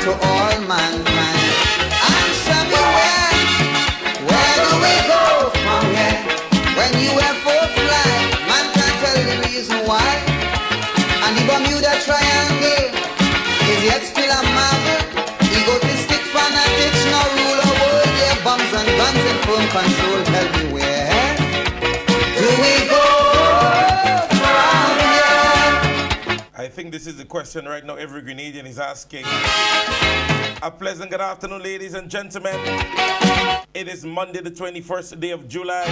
to all mankind. Answer me where do we go from here? When you have fourth life, man can't tell the reason why. And the Bermuda Triangle is yet still a marvel. Egotistic fanatics now rule our world. Their bombs and guns in firm control. Tell me where do we go from here? I think this is the question right now every Grenadian is asking. A pleasant good afternoon, ladies and gentlemen. It is Monday, the 21st day of July,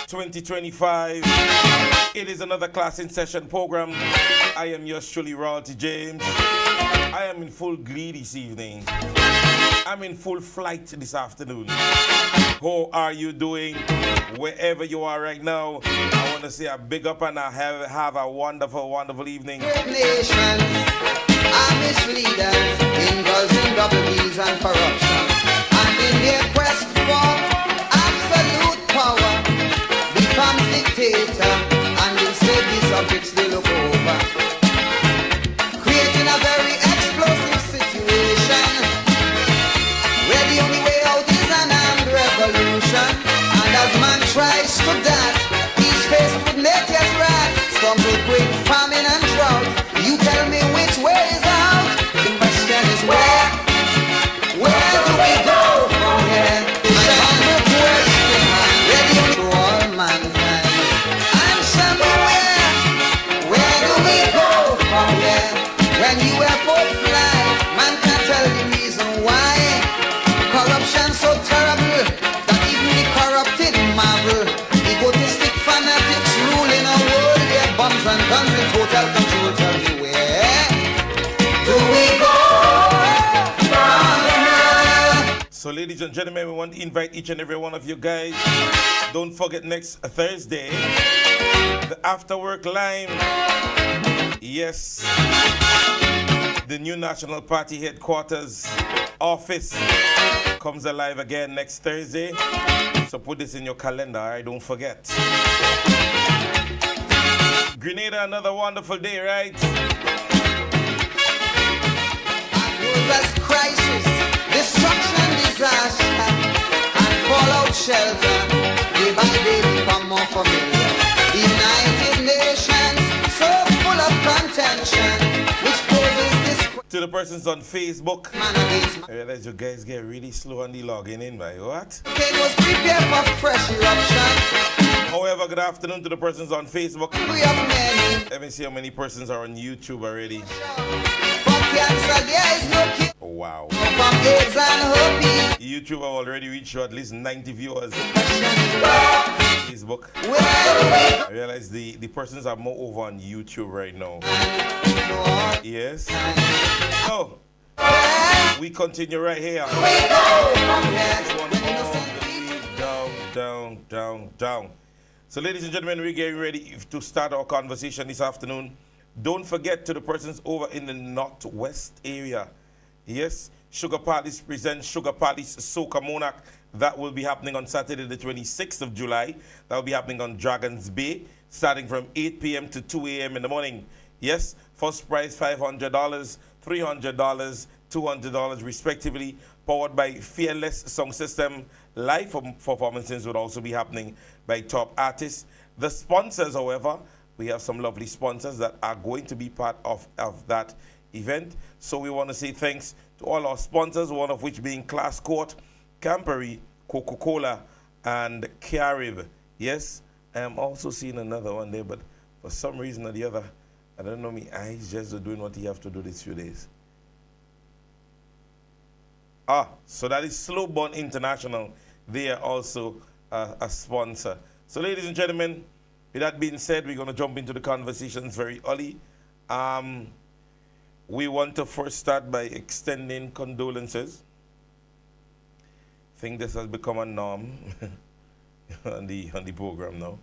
2025. It is another class in session program. I am yours truly, Royalty James. I am in full glee this evening. I'm in full flight this afternoon. How are you doing? Wherever you are right now, I want to say a big up and have a wonderful, wonderful evening. Great nations are misleaders, indulging double deals and corruption. And in their quest for absolute power, becomes dictator, and instead the subjects they look over. Creating a very explosive situation, where the only way out is an armed revolution. And as man tries to that, he's faced with nature's wrath, storms of great famine and drought. You tell me which way is out. The question is where do we go from here? My humble question, ready to all mankind. Answer me where do we go from here? When you have both life, man can't tell the reason why. Corruption so terrible that even the corrupted marvel. Egotistic fanatics ruling our world. Their bombs and guns in total control. Tell me where do we go from here? So, ladies and gentlemen, we want to invite each and every one of you guys. Don't forget next Thursday, the After Work Line. Yes, the new National Party headquarters office comes alive again next Thursday. So put this in your calendar, all right? Don't forget. Grenada, another wonderful day, right? As crisis, destruction, disaster, and fallout shelter, day by day become more familiar. The United Nations, so full of contention, which poses this To the persons on Facebook, man against man. I realize you guys get really slow on the logging in, by what? It was prepared for fresh eruption. However, good afternoon to the persons on Facebook. We have many. Let me see how many persons are on YouTube already. For cancer, there is no cure. Oh, wow. From AIDS and herpes. YouTube have already reached at least 90 viewers. Facebook. I realize the persons are more over on YouTube right now. Yes. So, we continue right here. This one all the way down. So, ladies and gentlemen, we're getting ready to start our conversation this afternoon. Don't forget to the persons over in the Northwest area. Yes, Sugar Palace presents Sugar Palace Soca Monarch. That will be happening on Saturday, the 26th of July. That will be happening on Dragons Bay, starting from 8 p.m. to 2 a.m. in the morning. Yes, first prize $500, $300, $200 respectively, powered by Fearless Song System. Live performances would also be happening by top artists. The sponsors, however, we have some lovely sponsors that are going to be part of that event. So we want to say thanks to all our sponsors, one of which being Class Court, Campery, Coca-Cola, and Carib. Yes, I am also seeing another one there, but for some reason or the other, I don't know, my eyes just are doing what you have to do these few days. So that is Slow Burn International. They are also a sponsor. So ladies and gentlemen, with that being said, we're going to jump into the conversations very early. We want to first start by extending condolences. I think this has become a norm on the program now.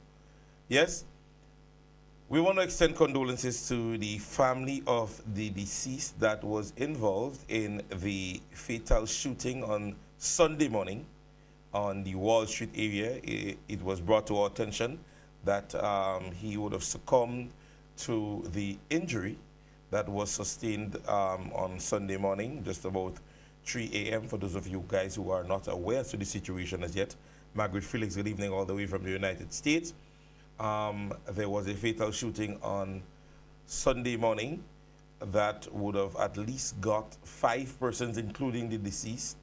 Yes, we want to extend condolences to the family of the deceased that was involved in the fatal shooting on Sunday morning on the Wall Street area. It was brought to our attention that he would have succumbed to the injury that was sustained on Sunday morning, just about 3 a.m. For those of you guys who are not aware to the situation as yet. Margaret Felix, good evening, all the way from the United States. There was a fatal shooting on Sunday morning that would have at least got 5 persons, including the deceased,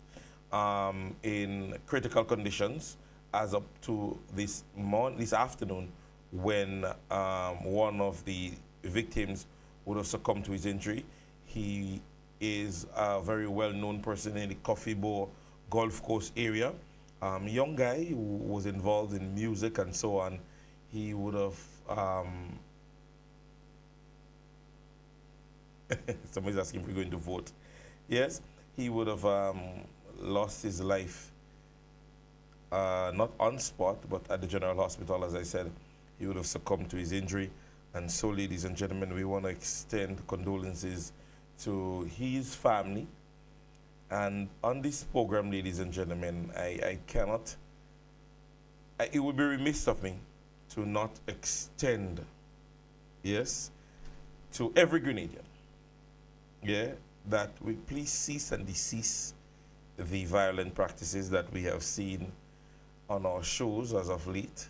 in critical conditions as up to this afternoon, when one of the victims would have succumbed to his injury. He is a very well-known person in the Coffee Bowl Golf Course area. Young guy who was involved in music and so on. He would have somebody's asking if we're going to vote. Yes, he would have lost his life, not on spot, but at the General Hospital. As I said, he would have succumbed to his injury. And so, ladies and gentlemen, we want to extend condolences to his family. And on this program, ladies and gentlemen, I cannot, it would be remiss of me to not extend, yes, to every Grenadian, yeah, that we please cease and desist the violent practices that we have seen on our shows as of late,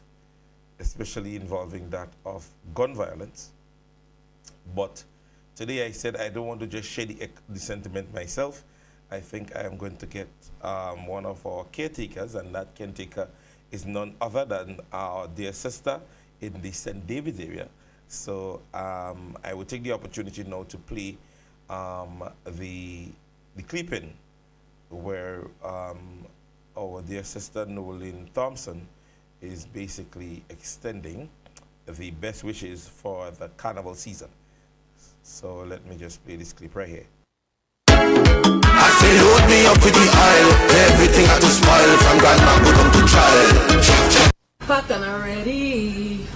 especially involving that of gun violence. But today I said I don't want to just share the sentiment myself. I think I am going to get one of our caretakers, and that caretaker is none other than our dear sister in the St. David's area. So I will take the opportunity now to play the clipping where our dear sister Noeline Thompson is basically extending the best wishes for the carnival season. So let me just play this clip right here. I say load me up with the oil, everything I to spoil from grandma go down to child. Packed and already,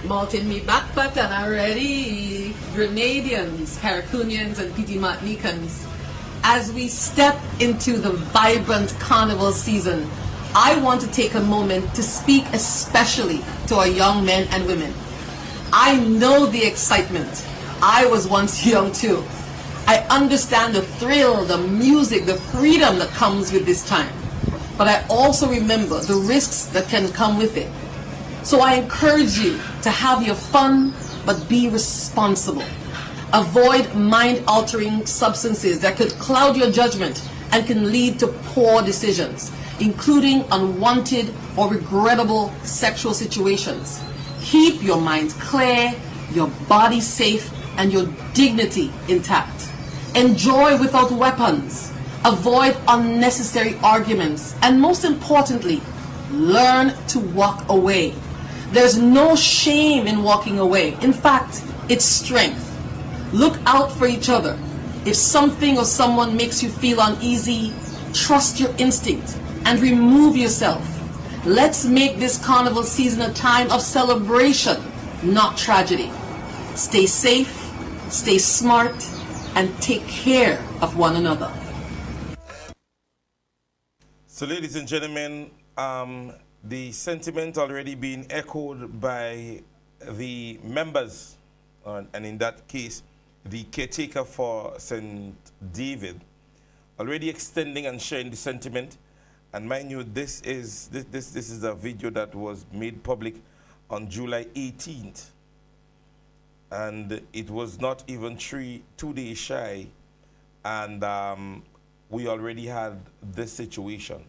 malting me backpacked and already, Grenadians, Caracunians and Petit Martinicans. As we step into the vibrant carnival season, I want to take a moment to speak especially to our young men and women. I know the excitement. I was once young too. I understand the thrill, the music, the freedom that comes with this time. But I also remember the risks that can come with it. So I encourage you to have your fun, but be responsible. Avoid mind-altering substances that could cloud your judgment and can lead to poor decisions, including unwanted or regrettable sexual situations. Keep your mind clear, your body safe, and your dignity intact. Enjoy without weapons. Avoid unnecessary arguments. And most importantly, learn to walk away. There's no shame in walking away. In fact, it's strength. Look out for each other. If something or someone makes you feel uneasy, trust your instinct and remove yourself. Let's make this carnival season a time of celebration, not tragedy. Stay safe, stay smart, and take care of one another. So, ladies and gentlemen, the sentiment already being echoed by the members, and in that case, the caretaker for St. David, already extending and sharing the sentiment. And mind you, this is a video that was made public on July 18th. And it was not even 2 days shy, and we already had this situation.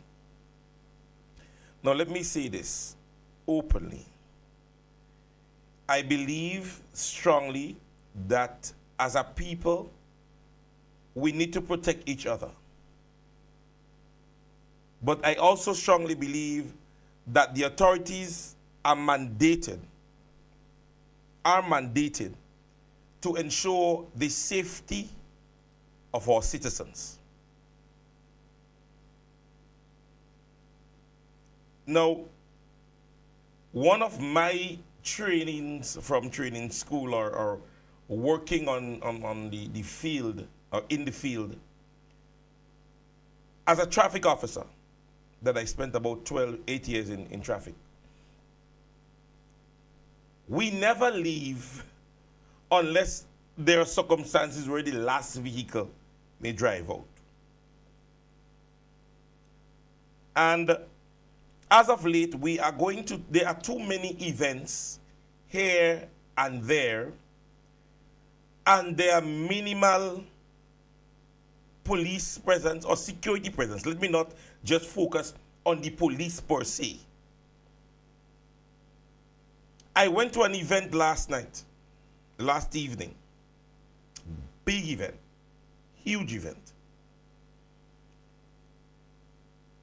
Now let me say this openly. I believe strongly that as a people, we need to protect each other. But I also strongly believe that the authorities are mandated to ensure the safety of our citizens. Now, one of my trainings from training school or working on the field or in the field as a traffic officer, that I spent about 8 years in traffic. We never leave unless there are circumstances where the last vehicle may drive out. And as of late, there are too many events here and there, and there are minimal police presence or security presence. Let me not just focus on the police per se. I went to an event last evening. Big event, huge event.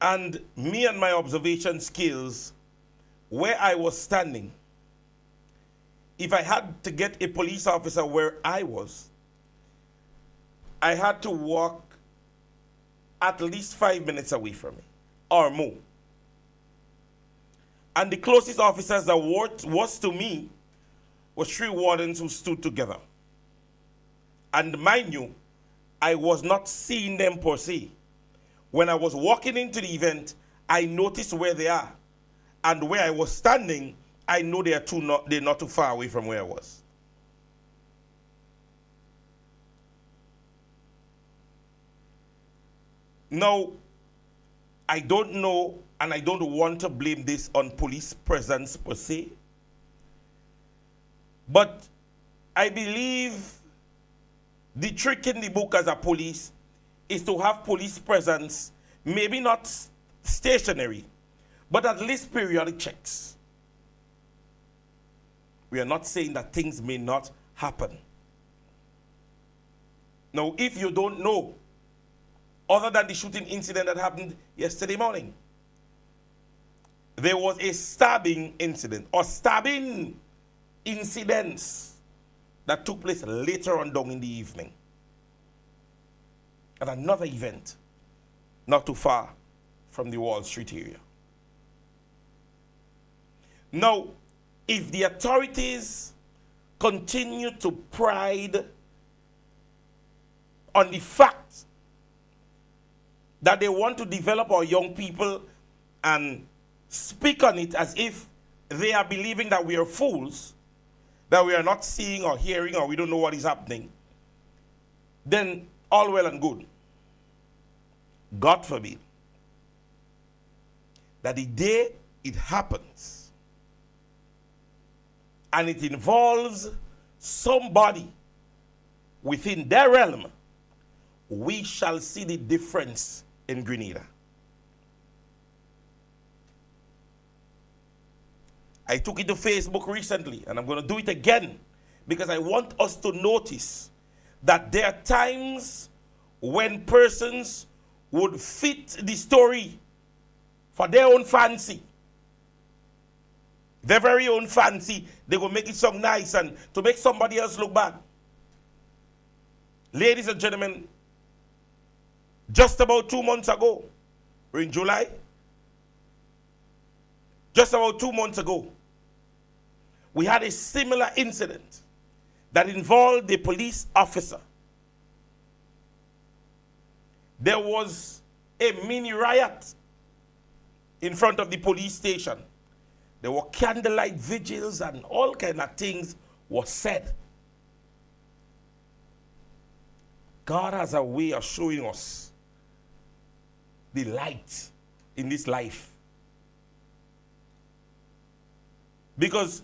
And me and my observation skills, where I was standing, if I had to get a police officer where I was, I had to walk at least 5 minutes away from me, or more. And the closest officers that was to me was 3 wardens who stood together. And mind you, I was not seeing them per se. When I was walking into the event, I noticed where they are. And where I was standing, I know they're not too far away from where I was. Now, I don't know, and I don't want to blame this on police presence per se, but I believe the trick in the book as a police is to have police presence, maybe not stationary, but at least periodic checks. We are not saying that things may not happen. Now, if you don't know, other than the shooting incident that happened yesterday morning, there was a stabbing incident or stabbing incidents that took place later on down in the evening. And another event not too far from the Wall Street area. Now, if the authorities continue to pride on the fact that they want to develop our young people and speak on it as if they are believing that we are fools, that we are not seeing or hearing or we don't know what is happening, then all well and good. God forbid that the day it happens and it involves somebody within their realm, we shall see the difference in Grenada. I took it to Facebook recently, and I'm going to do it again because I want us to notice that there are times when persons would fit the story for their own fancy. Their very own fancy. They will make it sound nice and to make somebody else look bad. Ladies and gentlemen, just about 2 months ago, we're in July, just about 2 months ago, we had a similar incident that involved a police officer. There was a mini riot in front of the police station. There were candlelight vigils and all kind of things were said. God has a way of showing us the light in this life. Because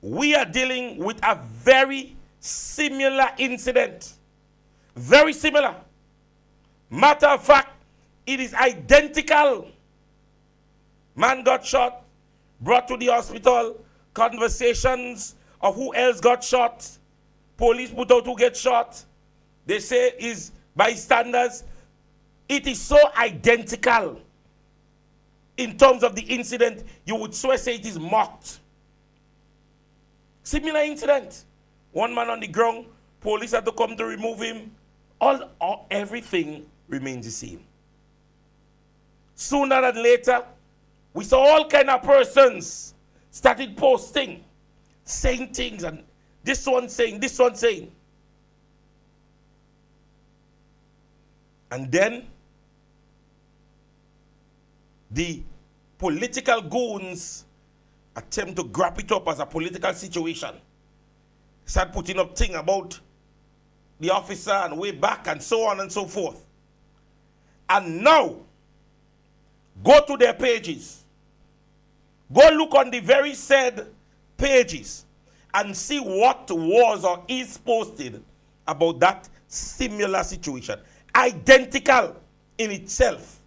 we are dealing with a very similar incident. Very similar. Matter of fact, it is identical. Man got shot, brought to the hospital, conversations of who else got shot, police put out who gets shot. They say is bystanders. It is so identical. In terms of the incident, you would swear say it is mocked. Similar incident. One man on the ground, police had to come to remove him. Everything remains the same. Sooner than later, we saw all kind of persons started posting, saying things, and this one saying, this one saying. And then the political goons attempt to grab it up as a political situation. Start putting up things about the officer and way back and so on and so forth. And now, go to their pages. Go look on the very said pages and see what was or is posted about that similar situation. Identical in itself.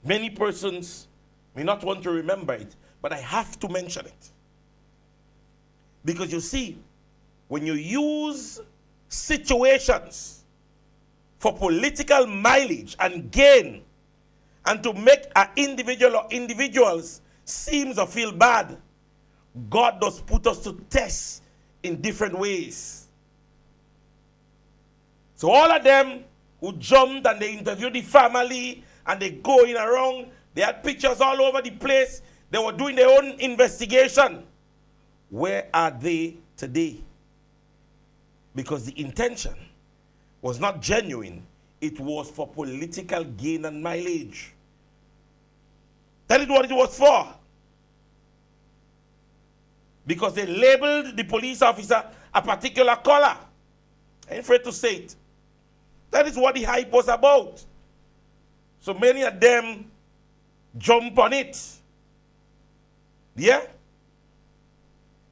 Many persons may not want to remember it, but I have to mention it. Because you see, when you use situations for political mileage and gain, and to make an individual or individuals seems or feel bad, God does put us to test in different ways. So all of them who jumped and they interviewed the family and they going around, they had pictures all over the place, they were doing their own investigation. Where are they today? Because the intention was not genuine, it was for political gain and mileage. That is what it was for. Because they labeled the police officer a particular color. I ain't afraid to say it. That is what the hype was about. So many of them jump on it. Yeah?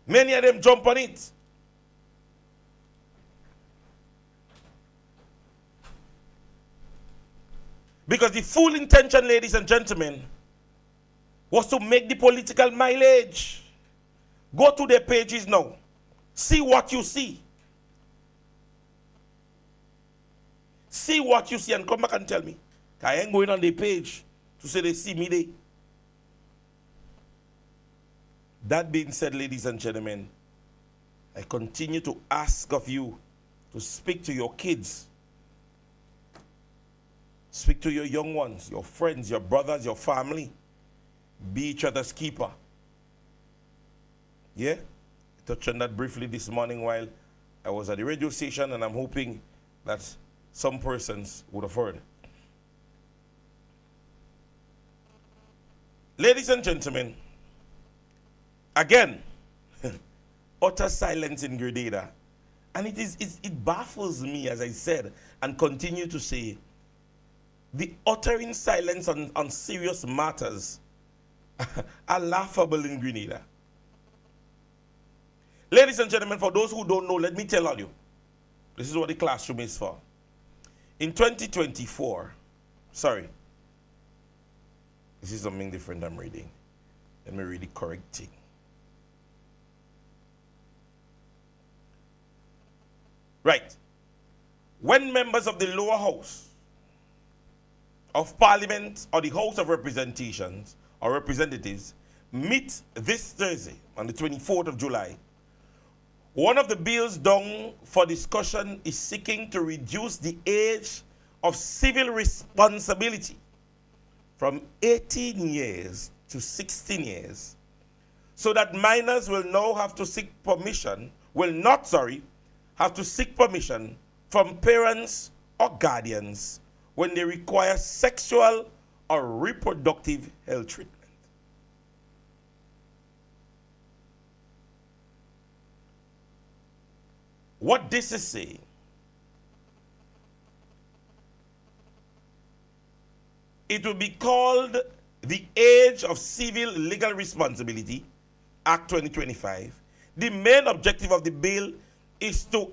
Many of them jump on it. Because the full intention, ladies and gentlemen, was to make the political mileage. Go to their pages now. See what you see. See what you see and come back and tell me. I ain't going on the page to say they see me there. That being said, ladies and gentlemen, I continue to ask of you to speak to your kids. Speak to your young ones, your friends, your brothers, your family. Be each other's keeper. Yeah? I touched on that briefly this morning while I was at the radio station, and I'm hoping that some persons would have heard. Ladies and gentlemen, again, utter silence in Grenada. And it baffles me, as I said, and continue to say, the uttering silence on serious matters are laughable in Grenada. Ladies and gentlemen, for those who don't know, let me tell all you. This is what the classroom is for. In 2024, this is something different I'm reading. Let me read the correct thing. Right. When members of the lower house of Parliament or the House of Representations or Representatives meet this Thursday on the 24th of July, one of the bills down for discussion is seeking to reduce the age of civil responsibility from 18 years to 16 years, so that minors will now have to seek permission, have to seek permission from parents or guardians when they require sexual or reproductive health treatment. What this is saying, it will be called the Age of Civil Legal Responsibility, Act 2025. The main objective of the bill is to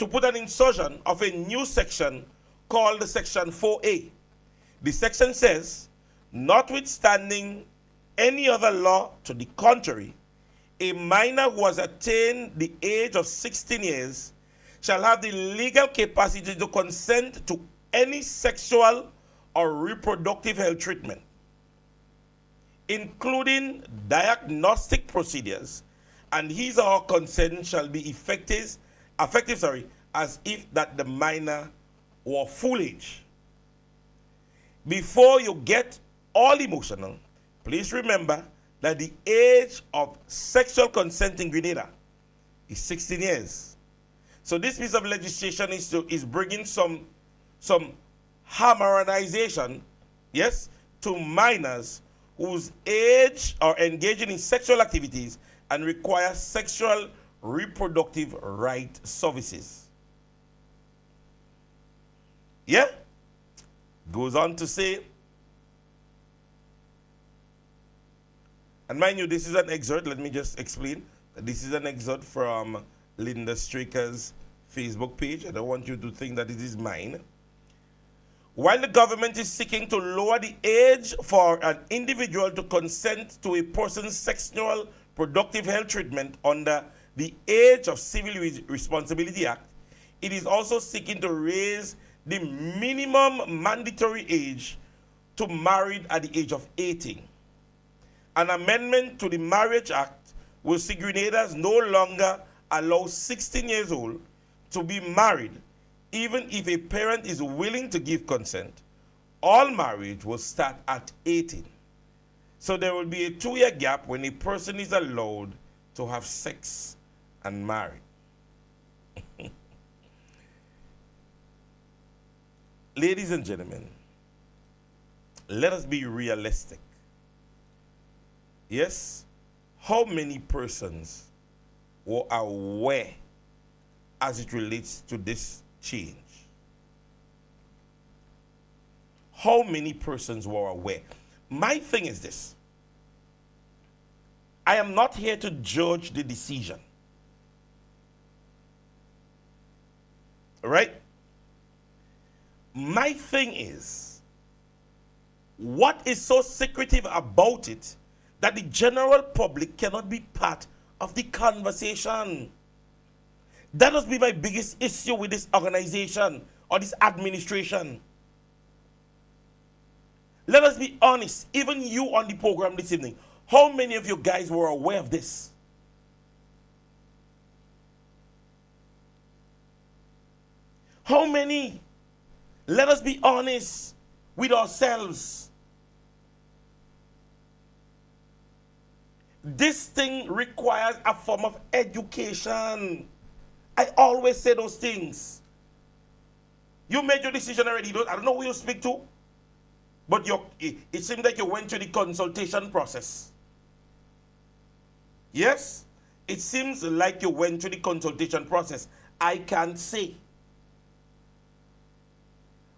put an insertion of a new section called Section 4A. The section says, notwithstanding any other law to the contrary, a minor who has attained the age of 16 years shall have the legal capacity to consent to any sexual or reproductive health treatment, including diagnostic procedures, and his or her consent shall be effective as if that the minor were full age. Before you get all emotional, please remember that the age of sexual consent in Grenada is 16 years. So this piece of legislation is bringing some harmonization, yes, to minors whose age are engaging in sexual activities and require sexual reproductive right services. Yeah? Goes on to say, and mind you, this is an excerpt, let me just explain. This is an excerpt from Linda Straker's Facebook page. I don't want you to think that it is mine. While the government is seeking to lower the age for an individual to consent to a person's sexual productive health treatment under the Age of Civil Responsibility Act, it is also seeking to raise the minimum mandatory age to married at the age of 18. An amendment to the Marriage Act will signators no longer allow 16 years old to be married even if a parent is willing to give consent. All marriage will start at 18. So there will be a 2-year gap when a person is allowed to have sex and marry. Ladies and gentlemen, let us be realistic. Yes, how many persons were aware as it relates to this change? How many persons were aware? My thing is this. I am not here to judge the decision. Right? My thing is, what is so secretive about it that the general public cannot be part of the conversation? That must be my biggest issue with this organization or this administration. Let us be honest, even you on the program this evening, how many of you guys were aware of this? How many? Let us be honest with ourselves. This thing requires a form of education. I always say those things. You made your decision already. I don't know who you speak to, but it seems like you went through the consultation process. Yes? It seems like you went through the consultation process. I can't say.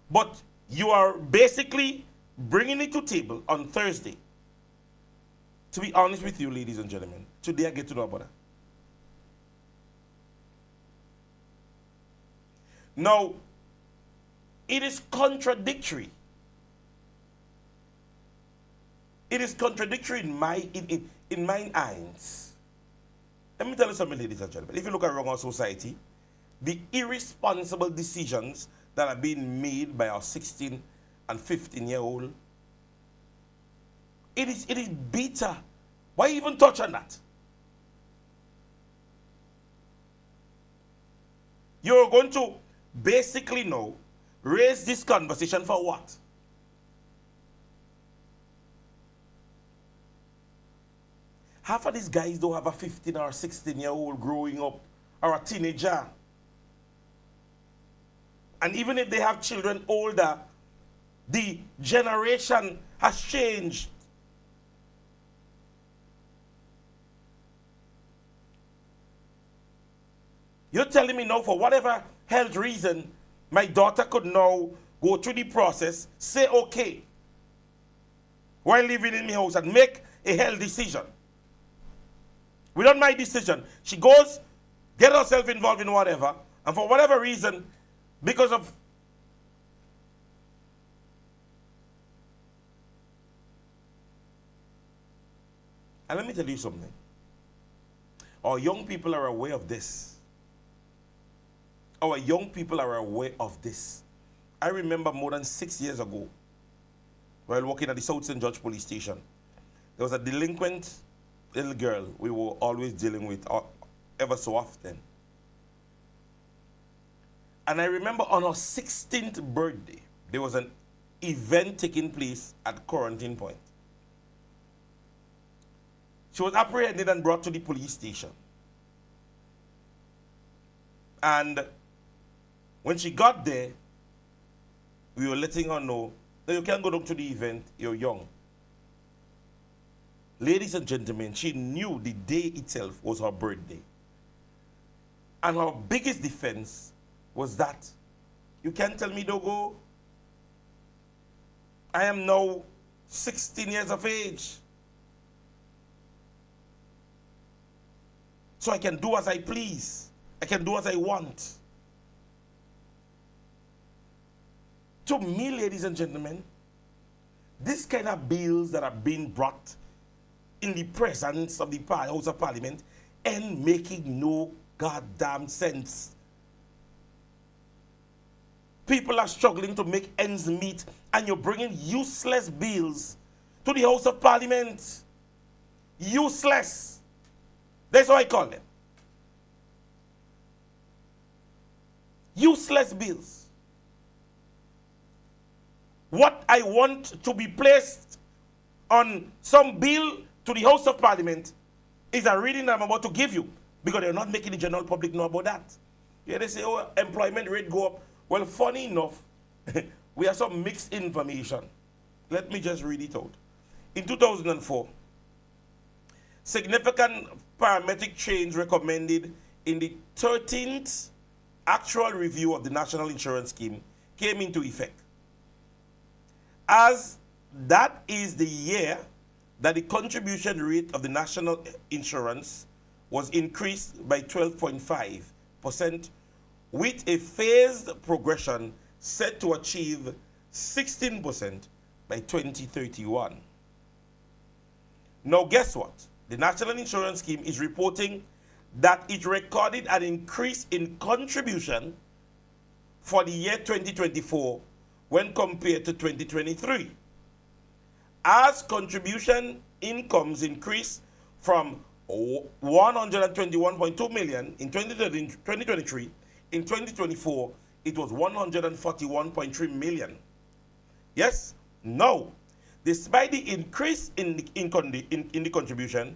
But you are basically bringing it to table on Thursday. To be honest with you, ladies and gentlemen, today I get to know about it. Now, it is contradictory. It is contradictory in my eyes. Let me tell you something, ladies and gentlemen. If you look around our society, the irresponsible decisions that are being made by our 16 and 15-year-old, it is bitter. Why even touch on that? You're going to basically now raise this conversation for what? Half of these guys don't have a 15 or 16-year-old growing up or a teenager. And even if they have children older, the generation has changed. You're telling me now, for whatever health reason, my daughter could now go through the process, say okay, while living in my house, and make a health decision. Without my decision, she goes, get herself involved in whatever, and for whatever reason, because of and let me tell you something. Our young people are aware of this. Our young people are aware of this. I remember more than 6 years ago, while working at the South St. George police station, there was a delinquent little girl we were always dealing with ever so often. And I remember on her 16th birthday, there was an event taking place at Quarantine Point. She was apprehended and brought to the police station. And when she got there, we were letting her know that you can't go down to the event, you're young. Ladies and gentlemen, she knew the day itself was her birthday. And our biggest defense was that you can't tell me, Dogo, I am now 16 years of age. So I can do as I please. I can do as I want. To me, ladies and gentlemen, this kind of bills that are being brought in the presence of the House of Parliament and making no goddamn sense. People are struggling to make ends meet, and you're bringing useless bills to the House of Parliament. Useless. That's what I call them. Useless bills. What I want to be placed on some bill to the House of Parliament is a reading I'm about to give you, because they're not making the general public know about that. Yeah, they say, oh, employment rate go up. Well, funny enough, we have some mixed information. Let me just read it out. In 2004, significant parametric change recommended in the 13th actual review of the National Insurance Scheme came into effect. As that is the year that the contribution rate of the national insurance was increased by 12.5%, with a phased progression set to achieve 16% by 2031. Now guess what? The National Insurance Scheme is reporting that it recorded an increase in contribution for the year 2024 when compared to 2023. As contribution incomes increased from 121.2 million in 2023, in 2024, it was 141.3 million. Yes? No. Despite the increase in the contribution,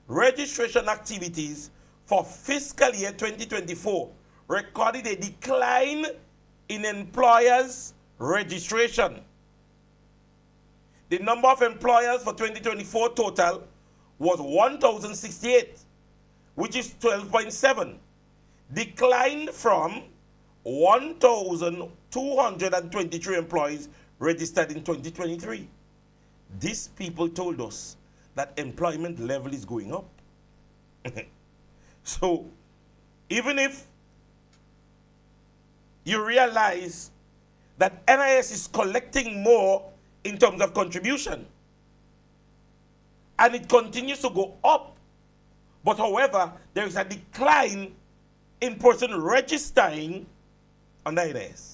registration activities for fiscal year 2024 recorded a decline in employers' registration. The number of employers for 2024 total was 1,068, which is 12.7, declined from 1,223 employees registered in 2023. These people told us that employment level is going up. So, even if you realize that NIS is collecting more in terms of contribution, and it continues to go up, but however, there is a decline in person registering on the NIS.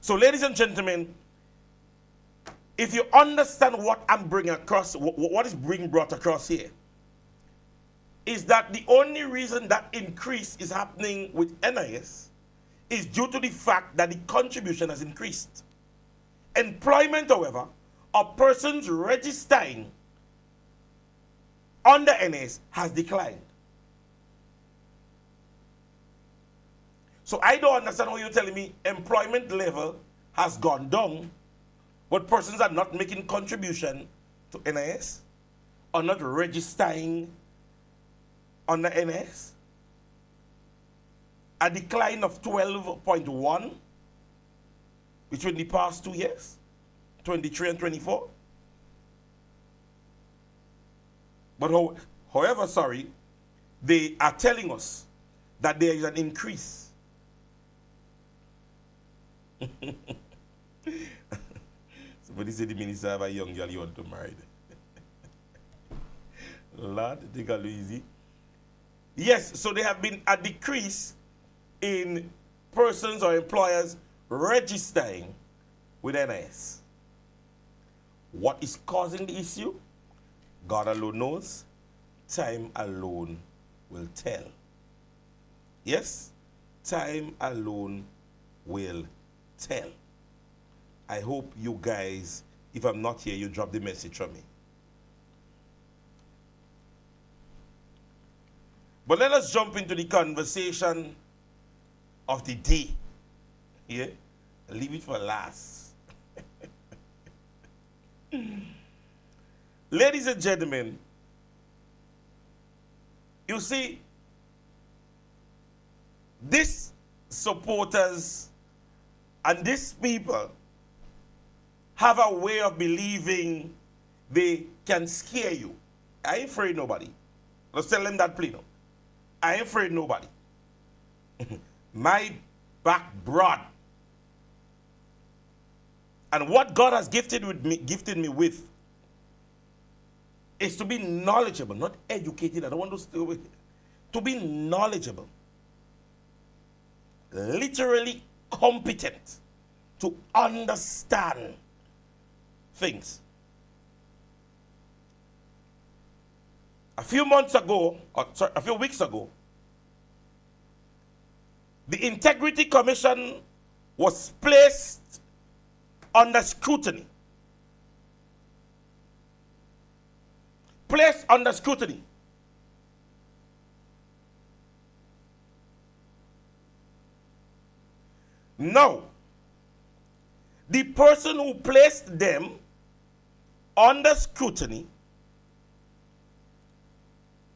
So, ladies and gentlemen, if you understand what I'm bringing across, what is being brought across here, is that the only reason that increase is happening with NIS is due to the fact that the contribution has increased. Employment, however, of persons registering under NIS has declined. So I don't understand why you're telling me employment level has gone down, but persons are not making contribution to NIS or not registering on the NIS. A decline of 12.1 between the past 2 years, 23 and 24. But however, they are telling us that there is an increase. Somebody said the minister have a young girl you want to marry. Lord, take a little easy. Yes, so there have been a decrease in persons or employers registering with NIS. What is causing the issue? God alone knows. Time alone will tell. Yes, time alone will tell. I hope you guys, if I'm not here, you drop the message from me. But let us jump into the conversation of the day. Yeah? Leave it for last. ladies and gentlemen, you see, these supporters and these people have a way of believing they can scare you. I ain't afraid nobody. Let's tell them that plain out. I ain't afraid nobody. My back broad. And what God has gifted me with is to be knowledgeable, not educated. I don't want to stay with it. To be knowledgeable. Literally competent to understand things. A few weeks ago, the Integrity Commission was placed under scrutiny. Placed under scrutiny. Now, the person who placed them under scrutiny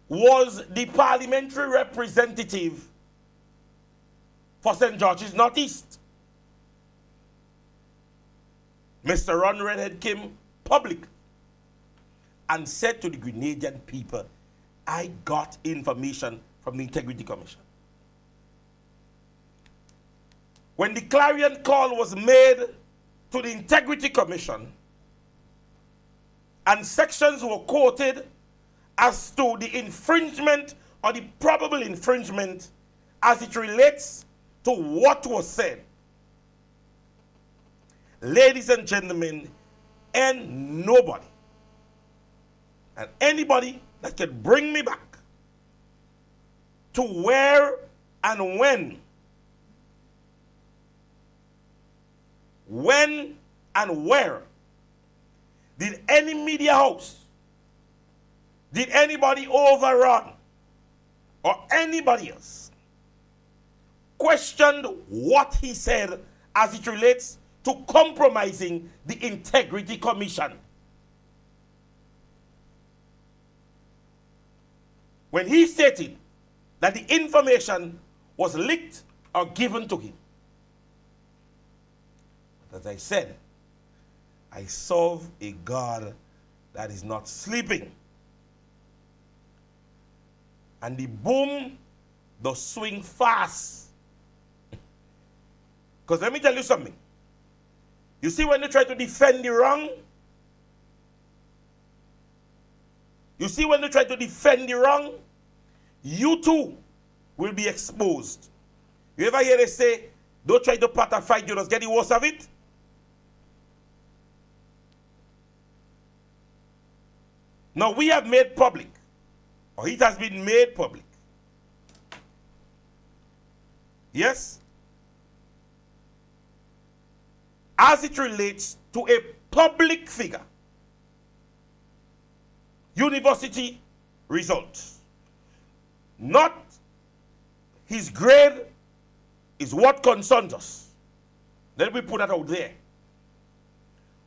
was the parliamentary representative for St. George's Northeast. Mr. Ron Redhead came public and said to the Grenadian people, I got information from the Integrity Commission. When the clarion call was made to the Integrity Commission and sections were quoted as to the infringement or the probable infringement as it relates to what was said, ladies and gentlemen, and nobody and anybody that can bring me back to where and when and where did any media house, did anybody overrun or anybody else questioned what he said as it relates to compromising the Integrity Commission? When he stated that the information was leaked or given to him. But as I said, I serve a God that is not sleeping. And the boom does swing fast. Because let me tell you something. You see, when you try to defend the wrong, you too will be exposed. You ever hear they say, don't try to part a fight, you just get the worst of it? Now we have made public, or it has been made public. Yes? As it relates to a public figure, university results. Not his grade is what concerns us. Let me put that out there.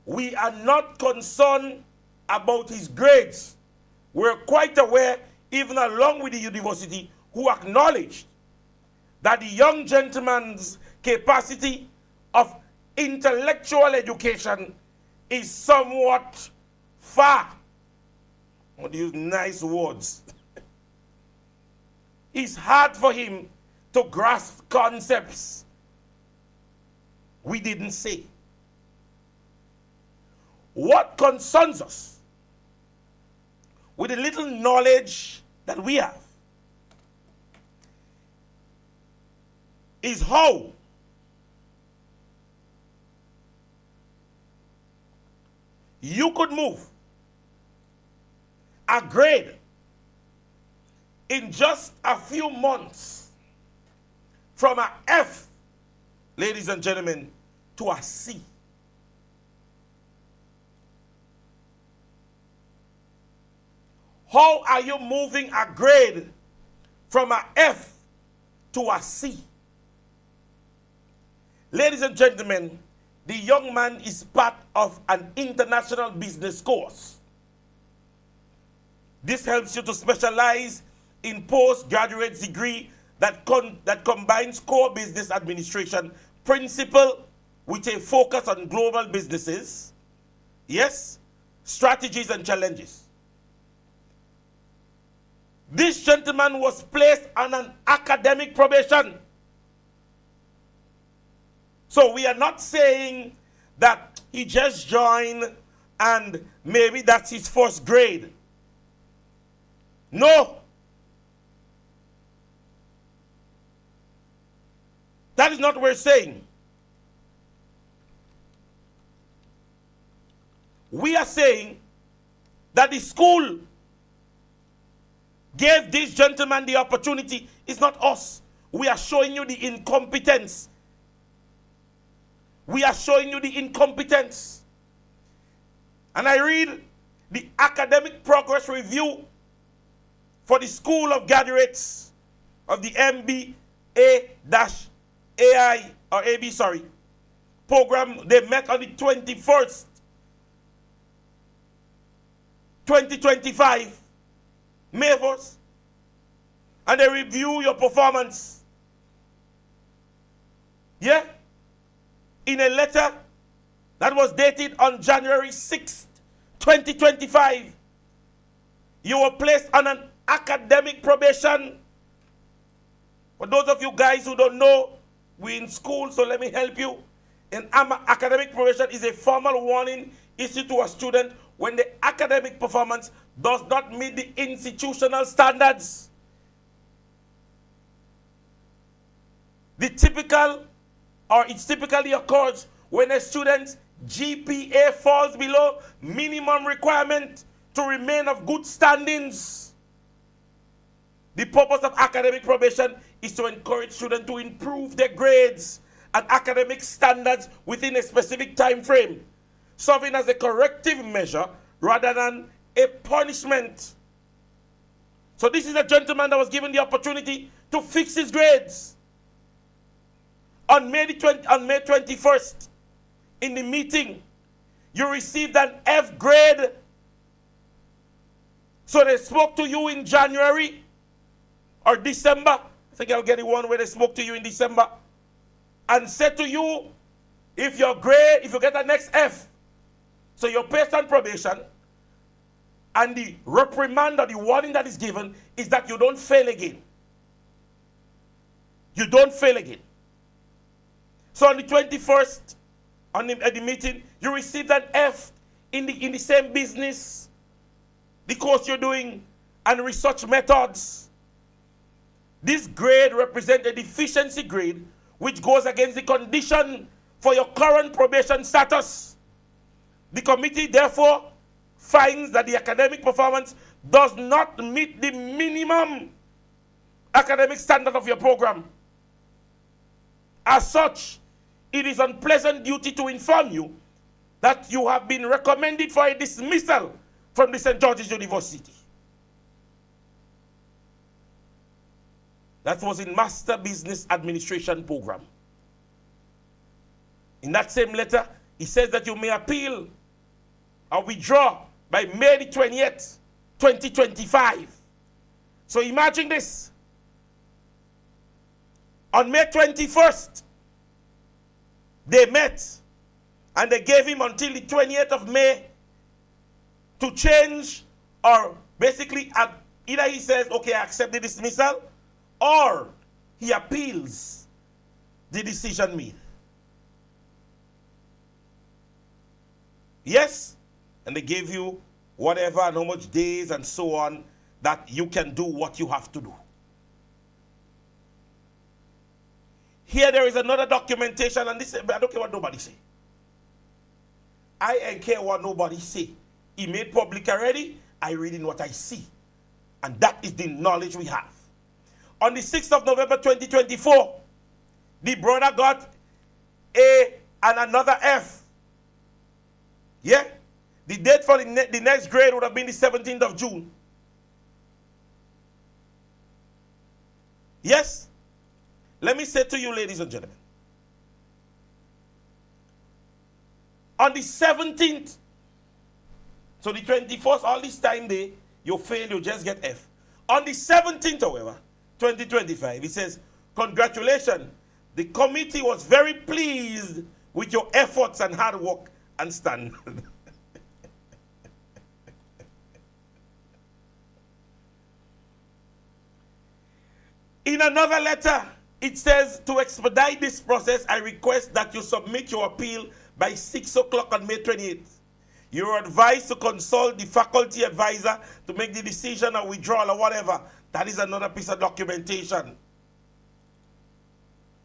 We are not concerned about his grades. We're quite aware, even along with the university, who acknowledged that the young gentleman's capacity of intellectual education is somewhat far. I want to use nice words. It's hard for him to grasp concepts we didn't say. What concerns us with the little knowledge that we have is how you could move a grade in just a few months from a F, ladies and gentlemen, to a C. How are you moving a grade from a F to a C? Ladies and gentlemen, the young man is part of an international business course. This helps you to specialize in postgraduate degree that combines core business administration principle with a focus on global businesses, yes, strategies and challenges. This gentleman was placed on an academic probation. So we are not saying that he just joined and maybe that's his first grade. No. That is not what we're saying. We are saying that the school gave this gentleman the opportunity. It's not us. We are showing you the incompetence. We are showing you the incompetence. And I read the academic progress review for the School of Graduates of the MBA-AI, or AB, sorry, program. They met on the 21st, 2025, May 1st, and they review your performance. Yeah? In a letter that was dated on January 6th, 2025, you were placed on an academic probation. For those of you guys who don't know, we're in school, so let me help you. An academic probation is a formal warning issued to a student when the academic performance does not meet the institutional standards. It typically occurs when a student's GPA falls below minimum requirement to remain of good standings. The purpose of academic probation is to encourage students to improve their grades and academic standards within a specific time frame, serving as a corrective measure rather than a punishment. So this is a gentleman that was given the opportunity to fix his grades. On May 21st, in the meeting, you received an F grade. So they spoke to you in January or December. I think I'll get the one where they spoke to you in December and said to you, if you get an next F, so you're placed on probation, and the reprimand or the warning that is given is that you don't fail again. You don't fail again. So on the 21st, at the meeting, you received an F in the same business, the course you're doing, and research methods. This grade represents a deficiency grade which goes against the condition for your current probation status. The committee therefore finds that the academic performance does not meet the minimum academic standard of your program. As such, it is unpleasant duty to inform you that you have been recommended for a dismissal from the St. George's University. That was in Master Business Administration program. In that same letter, it says that you may appeal or withdraw by May the 20th, 2025. So imagine this. On May 21st, they met and they gave him until the 20th of May to change, or basically either he says, okay, I accept the dismissal, or he appeals the decision made. Yes? And they gave you whatever and how much days and so on that you can do what you have to do. Here there is another documentation, and this, I don't care what nobody say. I ain't care what nobody say. He made public already. I read in what I see. And that is the knowledge we have. On the 6th of November 2024, the brother got A and another F. Yeah? The date for the next grade would have been the 17th of June. Yes? Let me say to you, ladies and gentlemen, on the 17th, so the 21st, all this time there, you fail, you just get F. On the 17th, however, 2025, it says, congratulations, the committee was very pleased with your efforts and hard work and standard. In another letter, it says, to expedite this process, I request that you submit your appeal by 6 o'clock on May 28th. You are advised to consult the faculty advisor to make the decision or withdrawal or whatever. That is another piece of documentation.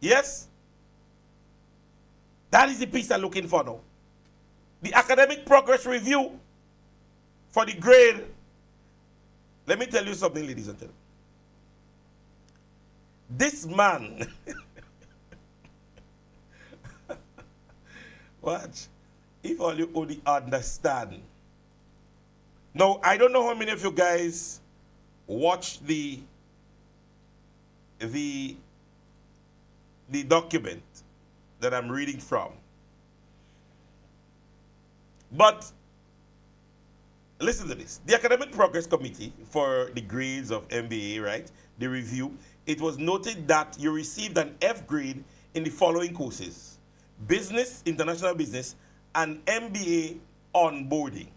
Yes? That is the piece I'm looking for now. The academic progress review for the grade. Let me tell you something, ladies and gentlemen. This man, watch, if all you only understand. Now, I don't know how many of you guys watch the document that I'm reading from. But listen to this. The Academic Progress Committee for the grades of MBA, right? The review, it was noted that you received an F grade in the following courses: Business, International Business, and MBA Onboarding.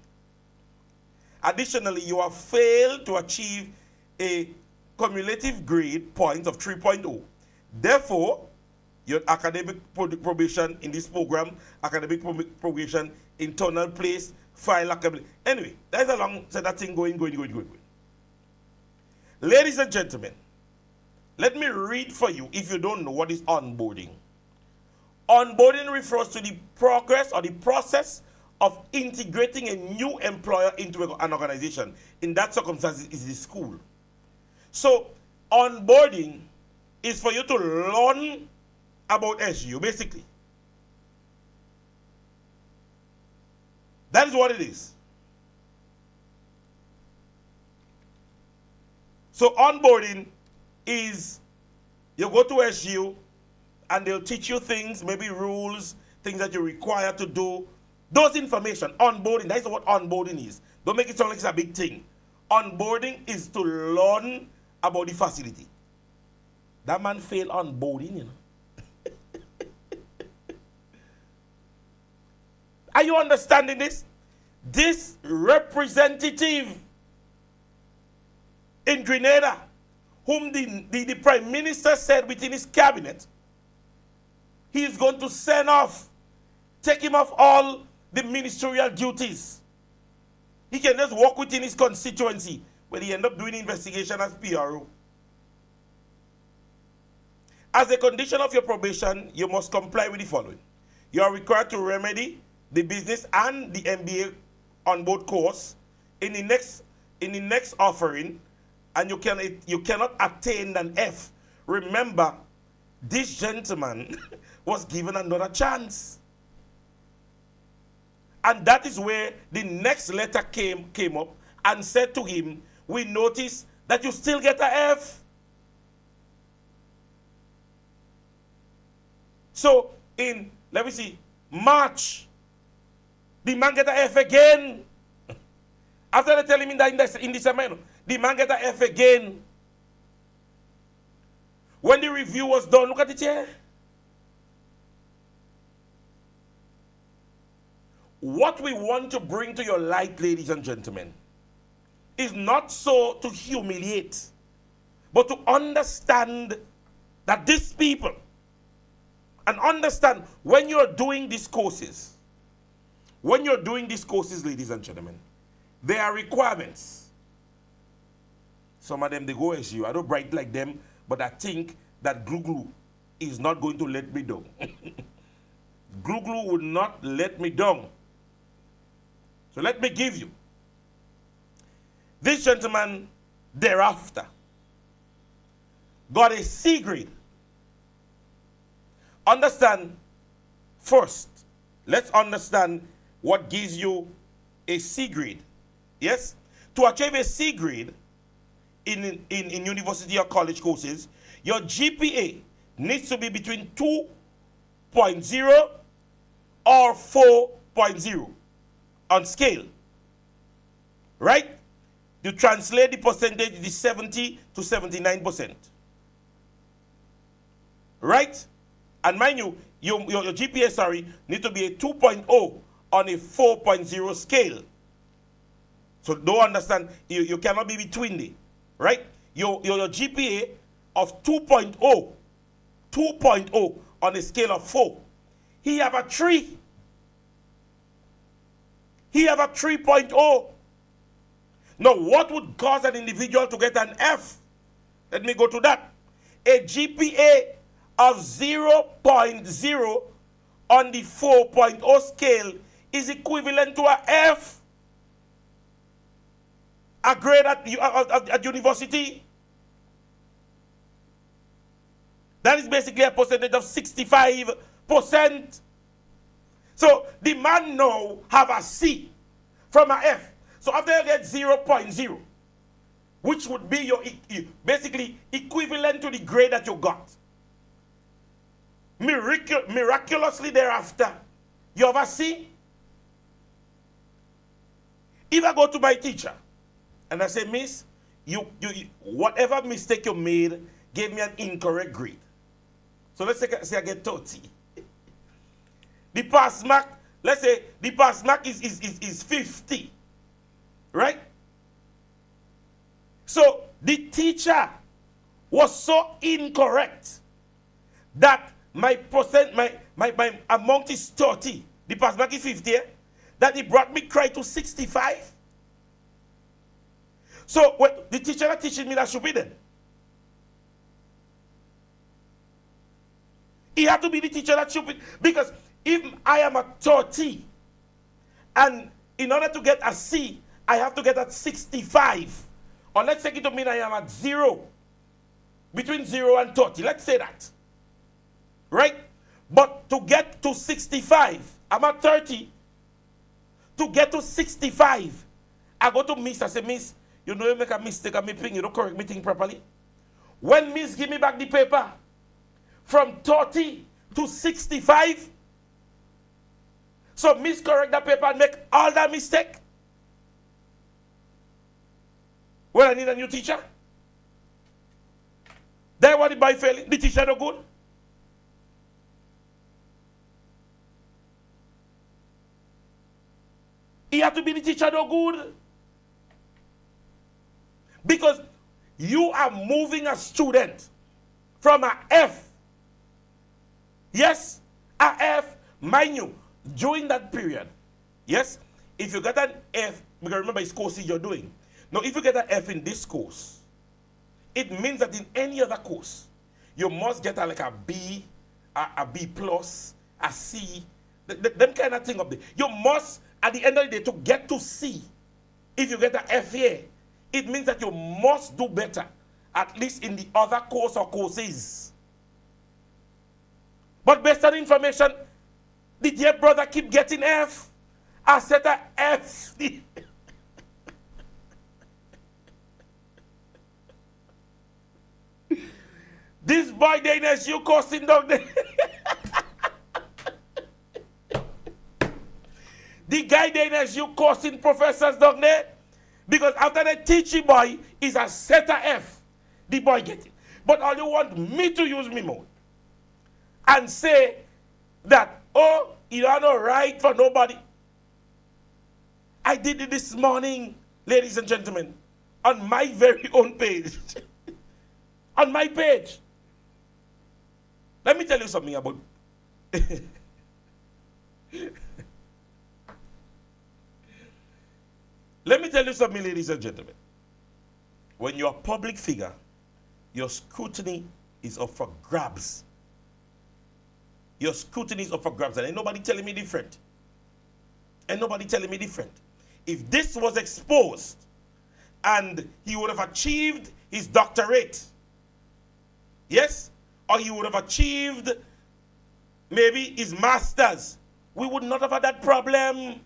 Additionally, you have failed to achieve a cumulative grade point of 3.0. Therefore, your academic probation in this program, academic probation, internal place, file academic. Anyway, there's a long set of thing going. Ladies and gentlemen, let me read for you if you don't know what is onboarding. Onboarding refers to the progress or the process of integrating a new employer into an organization. In that circumstance, is the school. So, onboarding is for you to learn about SU, basically. That is what it is. So, onboarding is you go to SU and they'll teach you things, maybe rules, things that you're required to do. Those information, onboarding, that's what onboarding is. Don't make it sound like it's a big thing. Onboarding is to learn about the facility. That man failed onboarding, you know. Are you understanding this? This representative in Grenada, whom the Prime Minister said within his cabinet, he is going to send off, take him off all the ministerial duties. He can just work within his constituency, but he end up doing investigation as PRO. As a condition of your probation, you must comply with the following. You are required to remedy the business and the MBA on board course in the next offering, and you cannot attain an F. Remember, this gentleman was given another chance. And that is where the next letter came up and said to him, we notice that you still get an F. So in, let me see, March, the man get an F again. After they tell him in December, the man get an F again. When the review was done, look at it here. What we want to bring to your light, ladies and gentlemen, is not so to humiliate, but to understand that these people, and understand when you're doing these courses, ladies and gentlemen, there are requirements. Some of them, they go as you. I don't write like them, but I think that Gluglu is not going to let me down. Gluglu would not let me down. So let me give you. This gentleman thereafter got a C grade. Understand, first, let's understand what gives you a C grade. Yes? To achieve a C grade in university or college courses, your GPA needs to be between 2.0 or 4.0 on scale. Right? you translate the percentage, the 70 to 79%. Right? And mind you, your GPA, sorry, need to be a 2.0 on a 4.0 scale. So don't understand, you cannot be between the, right? Your GPA of 2.0 on a scale of 4. He have a 3. He have a 3.0. Now, what would cause an individual to get an F? Let me go to that. A GPA of 0.0 on the 4.0 scale is equivalent to a F. A grade at university. That is basically a percentage of 65%. So the man now have a C from a F. So after you get 0.0, which would be your basically equivalent to the grade that you got. Miraculously thereafter, you have a C. If I go to my teacher and I say, Miss, you whatever mistake you made gave me an incorrect grade. So let's say I get 30. The pass mark, let's say the pass mark is 50. Right? So the teacher was so incorrect that my amount is 30. The pass mark is 50, that he brought me cry to 65. So what the teacher that teaching me that should be then? He had to be the teacher that should be, because if I am a 30 and in order to get a C, I have to get at 65. Or let's take it to mean I am at 0. Between 0 and 30. Let's say that. Right? But to get to 65, I'm at 30. To get to 65, I go to Miss. I say, Miss, you know you make a mistake on me ping. You don't correct me thing properly. When Miss give me back the paper, from 30 to 65, so Miss correct that paper and make all that mistake. Well, I need a new teacher. Then what the boy failing? The teacher no good. He have to be the teacher no good. Because you are moving a student from an F. Yes, a F, mind you, during that period. Yes, if you get an F, because remember it's courses you're doing. Now, if you get an F in this course, it means that in any other course, you must get like a B, a B plus, a C, them kind of thing up there. You must, at the end of the day, to get to C, if you get an F here, it means that you must do better, at least in the other course or courses. But based on information, the dear brother keep getting F. I said a F. This boy there in SU coursing down there. The guy there in SU coursing professors down there. Because after they teach the boy is a set of F. The boy get it. But all you want me to use me mode. And say that, oh, you are not right for nobody. I did it this morning, ladies and gentlemen, on my very own page. On my page. Let me tell you something about Let me tell you something, ladies and gentlemen. When you're a public figure, your scrutiny is up for grabs. Your scrutiny is up for grabs, and ain't nobody telling me different. Ain't nobody telling me different. If this was exposed and he would have achieved his doctorate, yes, or he would have achieved maybe his master's, we would not have had that problem.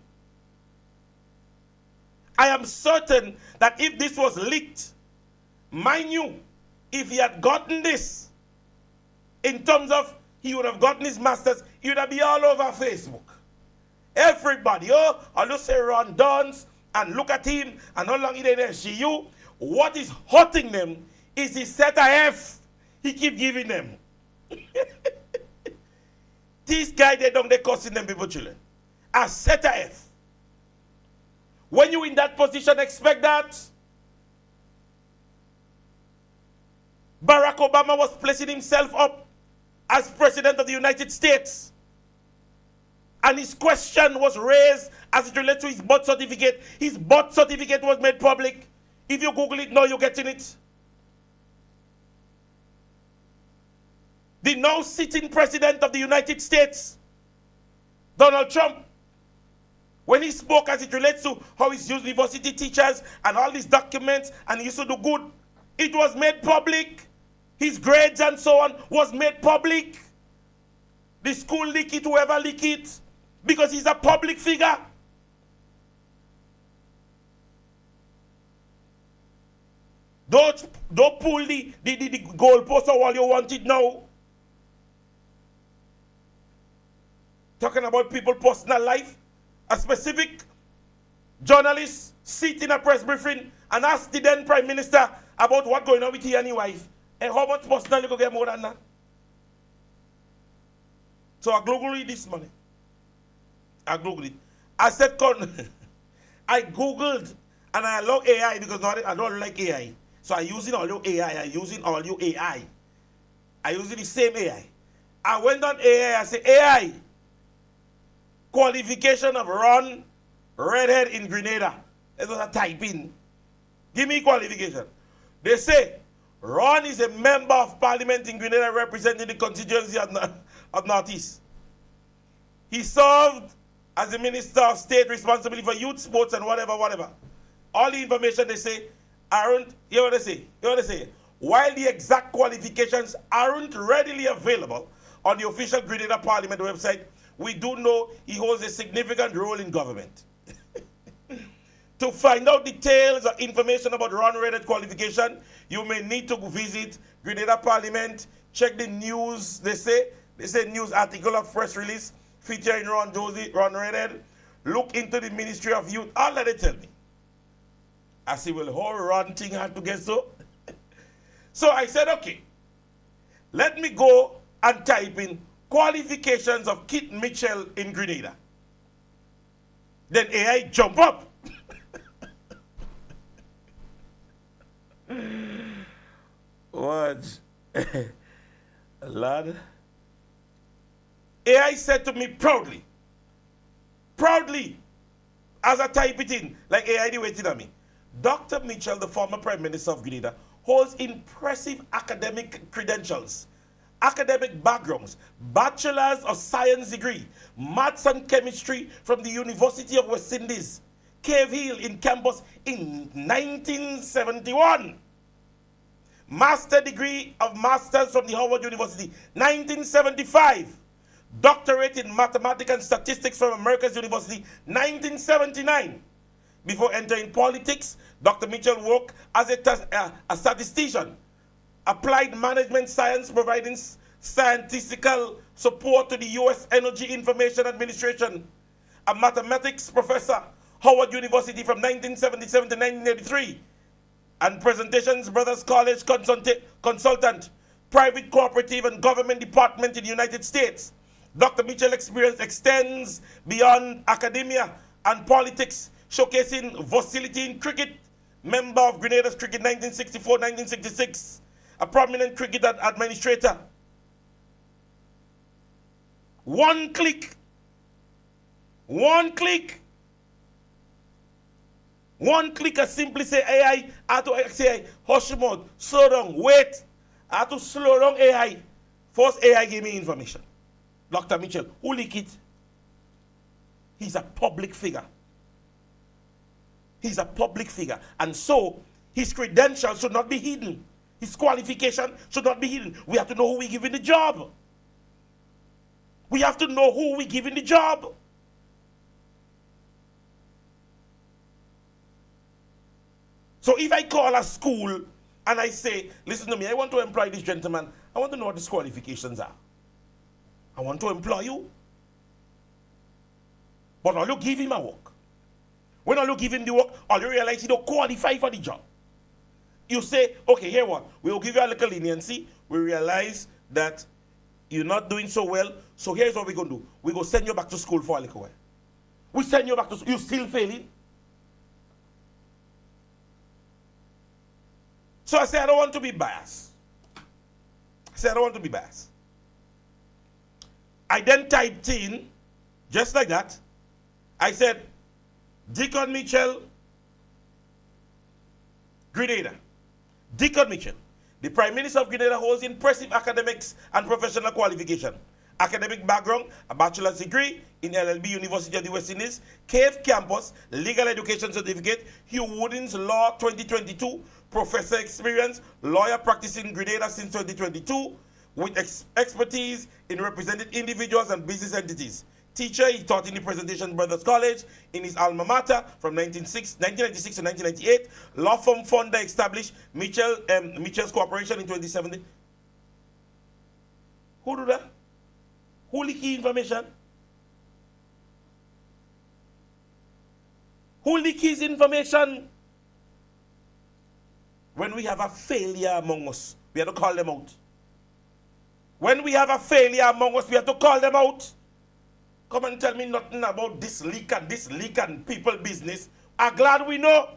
I am certain that if this was leaked, mind you, if he had gotten this, in terms of he would have gotten his master's, he would have been all over Facebook. Everybody, oh, I'll just say Ron Duns, and look at him and how long he did see you. What is hurting them is the set of F he keep giving them. This guy, they cussing them people children. A set of F. When you in that position, expect that. Barack Obama was placing himself up as president of the United States. And his question was raised as it relates to his birth certificate. His birth certificate was made public. If you Google it now, you're getting it. The now sitting president of the United States, Donald Trump, when he spoke as it relates to how he's used university teachers and all these documents and he used to do good, it was made public. His grades and so on was made public. The school leak it, whoever leak it, because he's a public figure. Don't pull the goalpost or all you want it now. Talking about people's personal life. A specific journalist sit in a press briefing and ask the then Prime Minister about what's going on with he and his wife. And how much personal you go get more than that? So I Googled it this morning. I Googled it. I said, I Googled and I allow AI because I don't like AI. So I'm using all your AI. I'm using all your AI. I'm using the same AI. I went on AI. I said, AI, qualification of Ron Redhead in Grenada. That's what I type in. Give me qualification. They say, Ron is a member of parliament in Grenada representing the constituency of Northeast. He served as the Minister of State responsible for youth, sports, and whatever. All the information they say aren't, you know what they say? While the exact qualifications aren't readily available on the official Grenada Parliament website, we do know he holds a significant role in government. To find out details or information about Ron Redhead's qualification, you may need to visit Grenada Parliament, check the news, they say news article of press release featuring Ron Redhead, look into the Ministry of Youth, all that they tell me. I say, well, how Ron thing had to get so? So I said, okay, let me go and type in qualifications of Kit Mitchell in Grenada. Then AI jump up. What? Lord. AI said to me proudly, as I type it in, like AI waiting on me, Dr. Mitchell, the former Prime Minister of Grenada, holds impressive academic credentials, academic backgrounds, Bachelor's of Science degree, Maths and Chemistry from the University of West Indies, Cave Hill in campus in 1971. Master degree of Masters from the Howard University, 1975. Doctorate in Mathematics and Statistics from America's University, 1979. Before entering politics, Dr. Mitchell worked as a statistician, applied management science, providing scientifical support to the U.S. Energy Information Administration, a mathematics professor, Howard University from 1977 to 1983, and Presentations Brothers College consultant, private cooperative and government department in the United States. Dr. Mitchell's experience extends beyond academia and politics, showcasing versatility in cricket, member of Grenada's cricket 1964-1966, a prominent cricket administrator. One click. I simply say AI, I have to say, hush your mouth, slow down, wait. I have to slow down AI. First AI gave me information. Dr. Mitchell, who leak it? He's a public figure. He's a public figure. And so, his credentials should not be hidden. His qualification should not be hidden. We have to know who we're giving the job. We have to know who we're giving the job. So if I call a school and I say, listen to me, I want to employ this gentleman, I want to know what his qualifications are. I want to employ you. But all you give him a work. When all you give him the work, all you realize he don't qualify for the job. You say, okay, here what? We will give you a little leniency. We realize that you're not doing so well, so here's what we're going to do. We're going to send you back to school for a little while. We send you back to school. You're still failing. So I say, I don't want to be biased. I then typed in, just like that, I said, Deacon Mitchell, Grenada. Deacon Mitchell, the Prime Minister of Grenada holds impressive academics and professional qualification. Academic background, a bachelor's degree in LLB University of the West Indies, Cave Campus, legal education certificate, Hugh Woodin's Law 2022, professor experience, lawyer practicing in Grenada since 2022, with expertise in representing individuals and business entities. Teacher, he taught in the Presentation Brothers College in his alma mater from 1996 to 1998. Law firm founder established Mitchell's Corporation in 2017. Who do that? Who leak his information? Who leak his information? When we have a failure among us, we have to call them out. When we have a failure among us, we have to call them out. Come and tell me nothing about this leak and people business. I'm glad we know.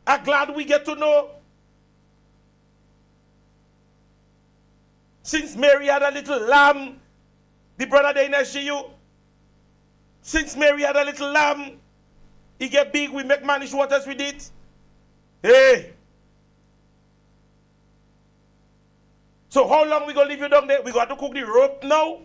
I'm glad we get to know. Since Mary had a little lamb, the brother there in SGU, since Mary had a little lamb, he get big, we make managed waters with it. Hey. So how long we gonna leave you down there? We got to cook the rope now.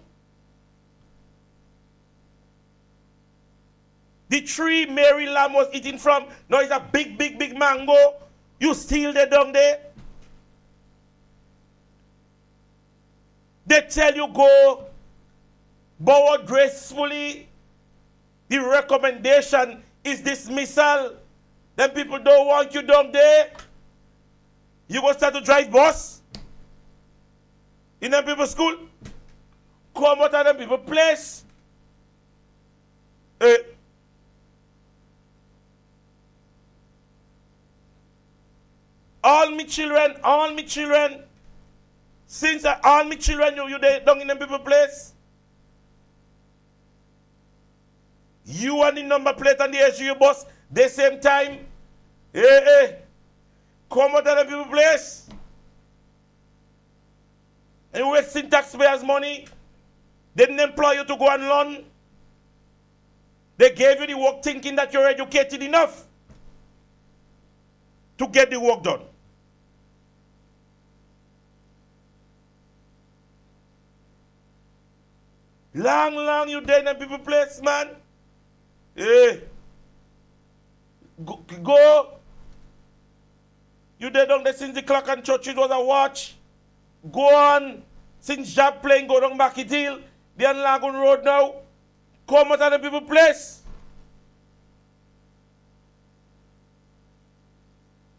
The tree Mary lamb was eating from, now it's a big mango. You still there down there? They tell you go bow out gracefully. The recommendation is dismissal. Then people don't want you down there. You go start to drive bus in them people's school. Come out of them people's place. All me children, since all me children, you there down in them people's place. You and the number plate on the SGU bus, the same time. Come out of them people's place. And wasting taxpayers' money. They didn't employ you to go and learn. They gave you the work thinking that you're educated enough to get the work done. Long you there in the people place, man. Go. You there down there since the clock and church it was a watch. Go on. Since job playing, go down Market Hill. They on Lagoon Road now. Come out of the people place.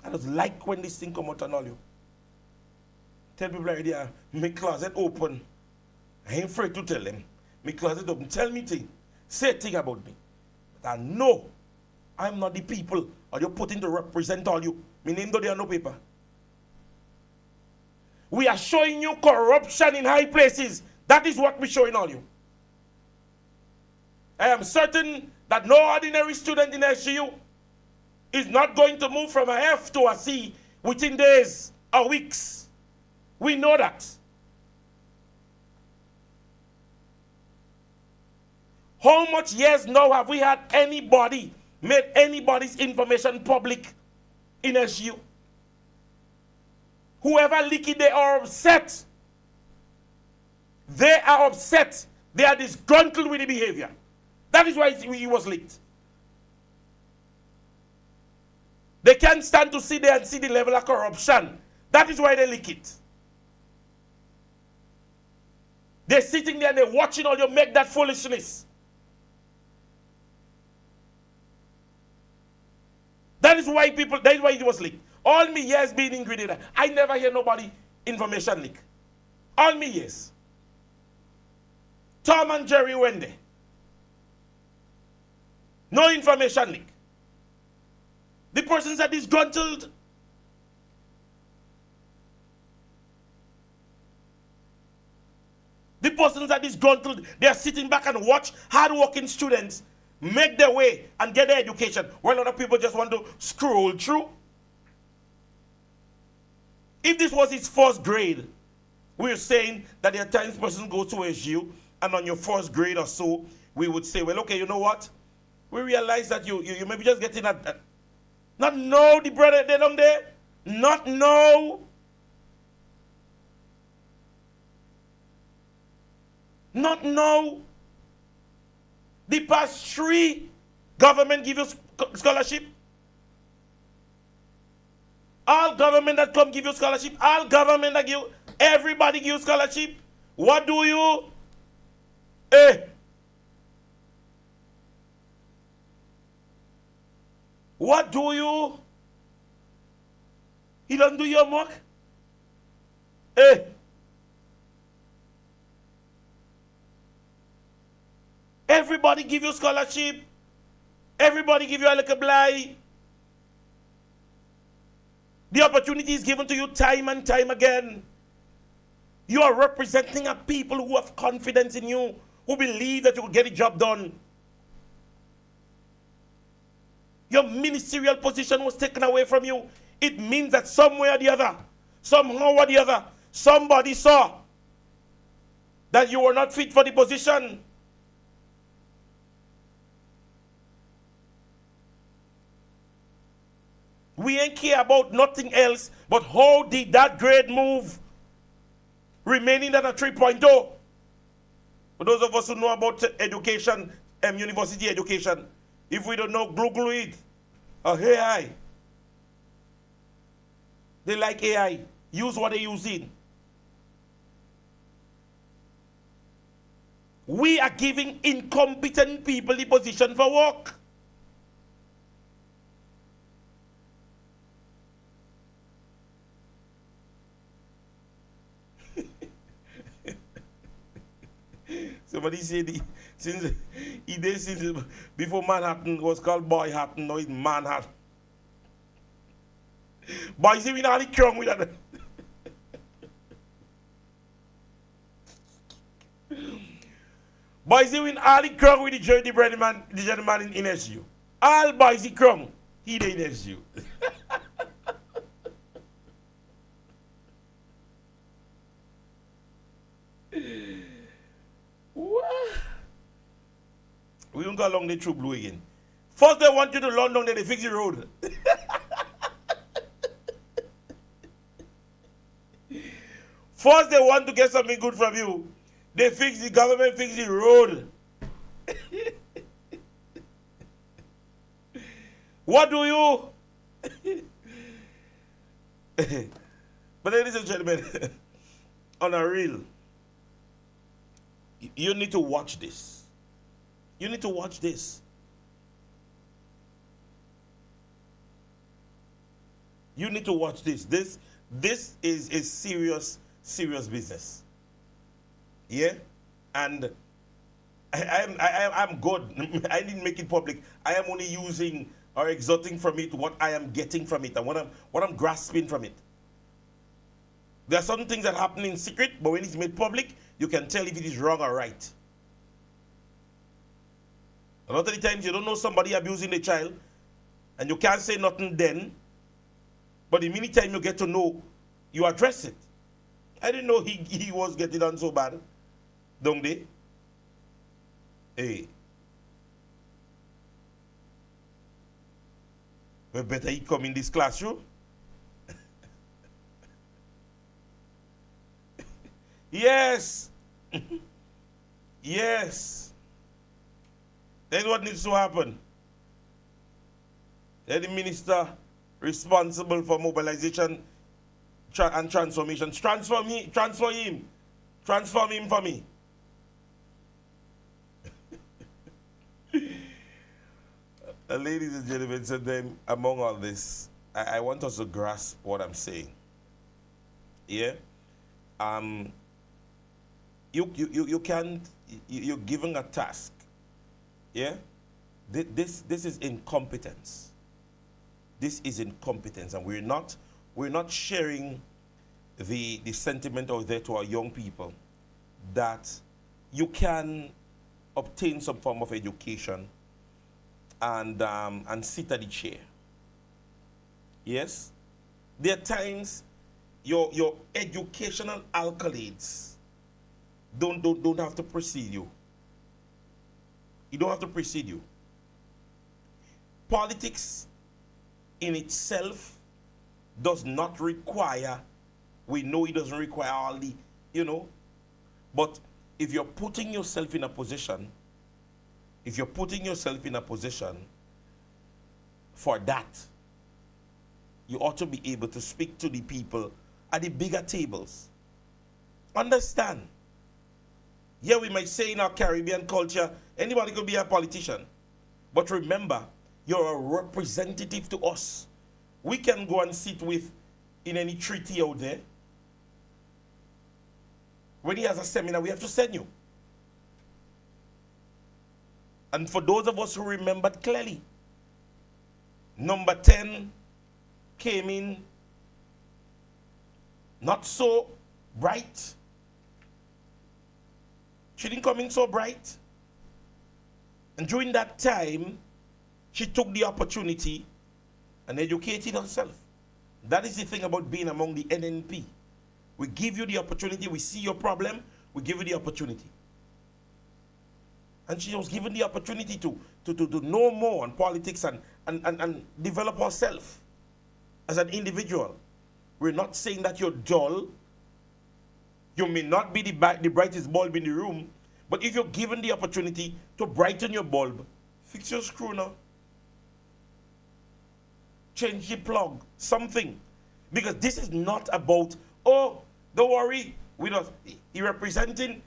I just like when this thing come out and all you. Tell people like there, my closet open. I ain't afraid to tell them. My closet open. Tell me thing. Say thing about me. But I know I'm not the people or you're putting to represent all you. My name though there no paper. We are showing you corruption in high places. That is what we're showing all you. I am certain that no ordinary student in SGU is not going to move from a F to a C within days or weeks. We know that. How much years now have we had anybody made anybody's information public in SGU? Whoever leak it, they are upset. They are upset. They are disgruntled with the behavior. That is why he was leaked. They can't stand to see there and see the level of corruption. That is why they leak it. They're sitting there and they're watching all you make that foolishness. That is why it was leaked. All me years being in Grenada, I never hear nobody information leak. All me years. Tom and Jerry went there. No information leak. The persons are disgruntled. The persons are disgruntled. They are sitting back and watch hard-working students make their way and get their education, while other people just want to scroll through. If this was his first grade, we're saying that there are times persons go to SU, and on your first grade or so, we would say, well, okay, you know what? We realize that you maybe just getting at not know the brother they down there, not know. Not know. The past 3 government give you scholarship. All government that come give you scholarship. All government that give, everybody give you scholarship. What do you? What do you? He doesn't do your work. Everybody give you scholarship. Everybody give you a little blight. The opportunity is given to you time and time again. You are representing a people who have confidence in you, who believe that you will get the job done. Your ministerial position was taken away from you. It means that somewhere or the other, somehow or the other, somebody saw that you were not fit for the position. We ain't care about nothing else but how did that grade move, remaining at a 3.0. For those of us who know about education, university education, if we don't know, Google it. AI. They like AI. Use what they're using. We are giving incompetent people the position for work. Somebody said since before Manhattan was called Boyhattan, now it's Manhattan. Boy, see, we not really strong with that. Boys, we all crunk with the gentleman in SU. All boys, he crunk. He did in SU. We don't go along the True Blue again. First they want you to London, then they fix the road. First they want to get something good from you. They fix the government, fix the road. What do you? But ladies and gentlemen, on a real, you need to watch this. You need to watch this. You need to watch this. This is a serious business. Yeah? And I'm good. I didn't make it public. I am only using or exerting from it what I am getting from it and what I'm grasping from it. There are certain things that happen in secret, but when it's made public, you can tell if it is wrong or right. A lot of the times you don't know somebody abusing a child, and you can't say nothing then, but the minute time you get to know, you address it. I didn't know he was getting on so bad. Don't they? Hey. Well, better he come in this classroom. Yes. Yes. That's what needs to happen. They're the minister responsible for mobilization and transformation. Transform him for me. Ladies and gentlemen, so then among all this, I want us to grasp what I'm saying. Yeah? You can't, you're given a task. Yeah? This is incompetence. This is incompetence, and we're not sharing the sentiment out there to our young people that you can obtain some form of education and sit at the chair. Yes? There are times your educational accolades don't have to precede you. You don't have to precede you. Politics in itself does not require, we know it doesn't require all the, but if you're putting yourself in a position, for that, you ought to be able to speak to the people at the bigger tables. Understand? Yeah, we might say in our Caribbean culture, anybody could be a politician. But remember, you're a representative to us. We can go and sit in any treaty out there. When he has a seminar, we have to send you. And for those of us who remembered clearly, number 10 came in not so bright. She didn't come in so bright. And during that time, she took the opportunity and educated herself. That is the thing about being among the NNP. We give you the opportunity, we see your problem, we give you the opportunity. And she was given the opportunity to know more on politics and develop herself as an individual. We're not saying that you're dull. You may not be the brightest bulb in the room, but if you're given the opportunity to brighten your bulb, fix your screw now. Change the plug, something. Because this is not about, oh, don't worry, he representing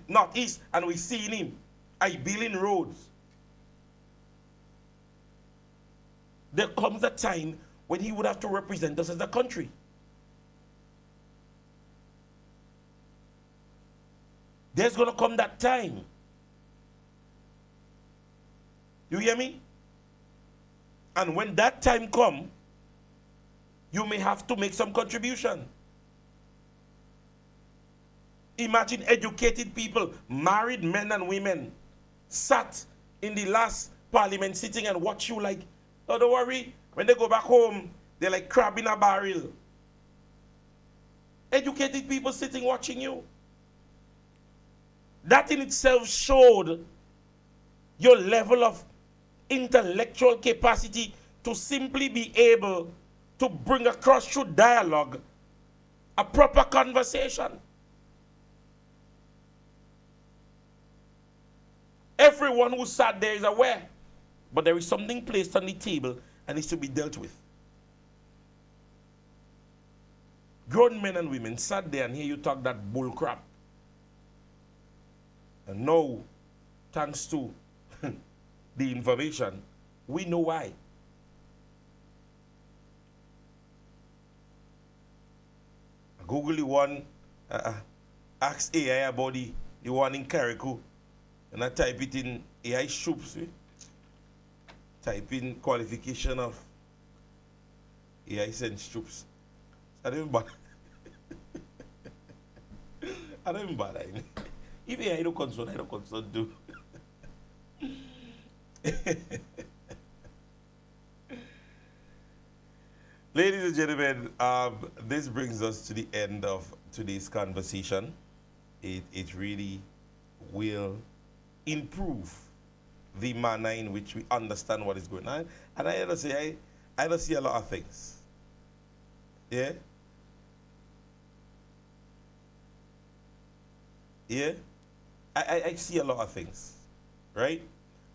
Northeast and we seeing him. I building roads. There comes a time when he would have to represent us as a country. There's going to come that time. You hear me? And when that time comes, you may have to make some contribution. Imagine educated people, married men and women, sat in the last parliament sitting and watch you like, oh, don't worry, when they go back home, they're like crab in a barrel. Educated people sitting watching you. That in itself showed your level of intellectual capacity to simply be able to bring across through dialogue a proper conversation. Everyone who sat there is aware, but there is something placed on the table and is to be dealt with. Grown men and women sat there and hear you talk that bull crap. And now, thanks to the information, we know why. Google the one, ask AI about the one in Carrico, and I type it in AI Shoops. Type in qualification of AI Sense Troops. I don't even bother. I don't even bother. If AI don't concern, I don't concern too. Ladies and gentlemen, this brings us to the end of today's conversation. It really will improve the manner in which we understand what is going on. And I don't say, I don't see a lot of things. Yeah? Yeah? I see a lot of things, right?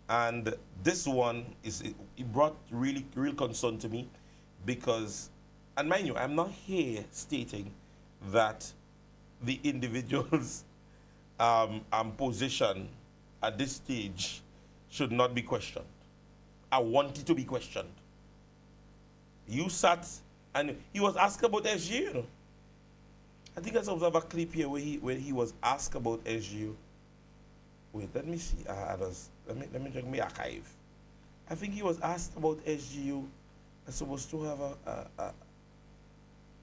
And this one, it brought real concern to me because, and mind you, I'm not here stating that the individual's position at this stage should not be questioned. I want it to be questioned. You sat and he was asked about SGU, you know. I think I observed a clip here where he was asked about SGU. Wait, let me see. Let me check my archive. I think he was asked about SGU. I'm supposed to have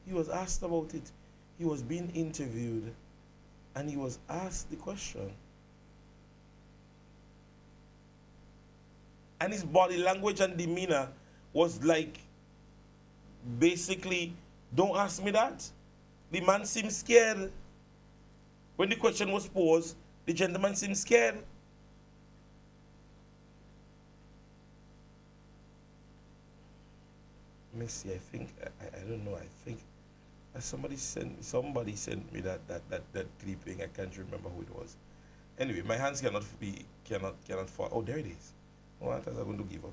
he was asked about it. He was being interviewed and he was asked the question. And his body language and demeanor was like, basically, don't ask me that. The man seemed scared. When the question was posed, the gentleman seemed scared. Let me see, I think, I don't know, I think somebody sent me that clipping. I can't remember who it was. Anyway, my hands cannot fall. Oh, there it is. What else am I going to give up?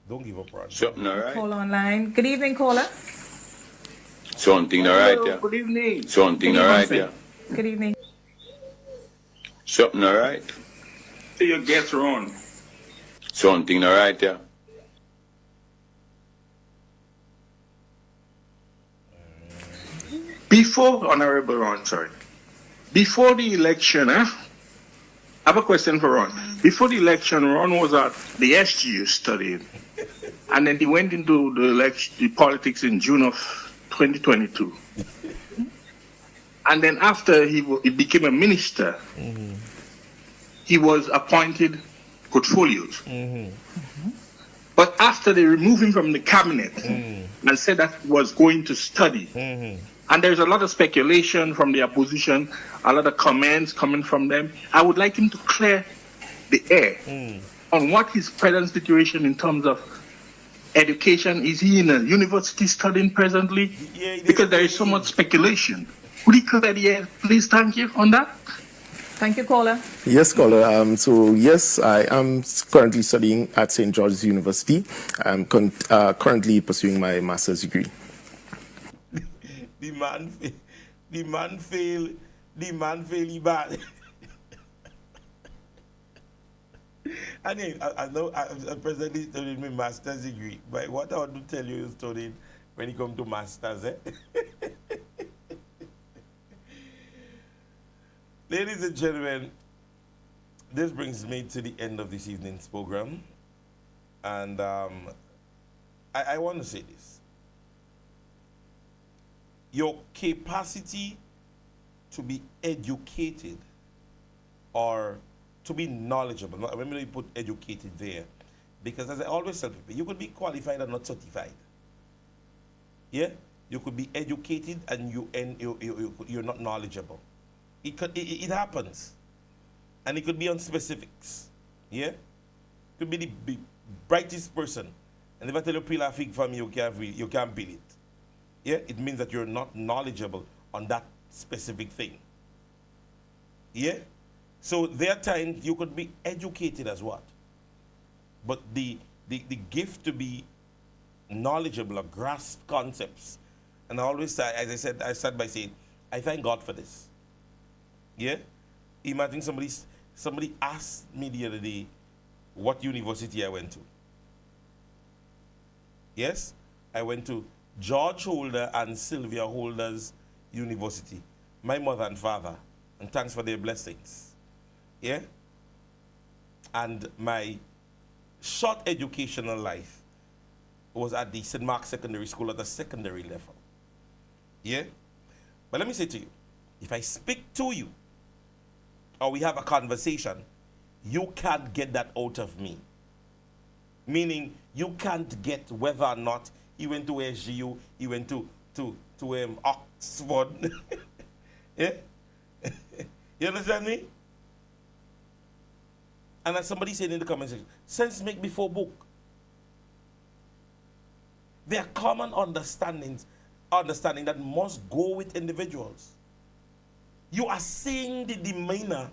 Don't give up, Ron. Something all right. Caller online. Good evening, caller. Something all right, yeah. Good evening. Something all right, yeah. Good evening. Something all right. See your guest Ron. Something all right, yeah. Before, Honorable Ron, sorry. Before the election, I have a question for Ron. Before the election, Ron was at the SGU studying. And then he went into the politics in June of 2022. And then after he became a minister, he was appointed portfolios. But after they removed him from the cabinet and said that he was going to study, and there's a lot of speculation from the opposition, a lot of comments coming from them, I would like him to clear the air on what his present situation in terms of education. Is he in a university studying presently? Because there is so much speculation. Would he clear the air, please? Thank you on that. Thank you, caller. Yes, caller. So yes, I am currently studying at St. George's University. I'm currently pursuing my master's degree. The man failed bad. I know I'm presently studying my master's degree, but what I want to tell you is studying when you come to masters, Ladies and gentlemen, this brings me to the end of this evening's program. And I want to say this. Your capacity to be educated or to be knowledgeable, let me put educated there, because as I always tell people, you could be qualified and not certified. Yeah? You could be educated and you're not knowledgeable. It happens. And it could be on specifics. Yeah? Could be the brightest person. And if I tell you peel a fig from you can't peel it. Yeah? It means that you're not knowledgeable on that specific thing. Yeah? So there are times you could be educated as what? But the gift to be knowledgeable or grasp concepts. And I always say, as I said, I start by saying, I thank God for this. Yeah? Imagine somebody asked me the other day what university I went to. Yes? I went to George Holder and Sylvia Holder's University. My mother and father. And thanks for their blessings. Yeah? And my short educational life was at the St. Mark's Secondary School at the secondary level. Yeah? But let me say to you, if I speak to you, or we have a conversation, you can't get that out of me. Meaning, you can't get whether or not he went to SGU, he went to Oxford. Yeah? You understand me? And as somebody said in the comment section, sense make before book. There are common understanding that must go with individuals. You are seeing the demeanor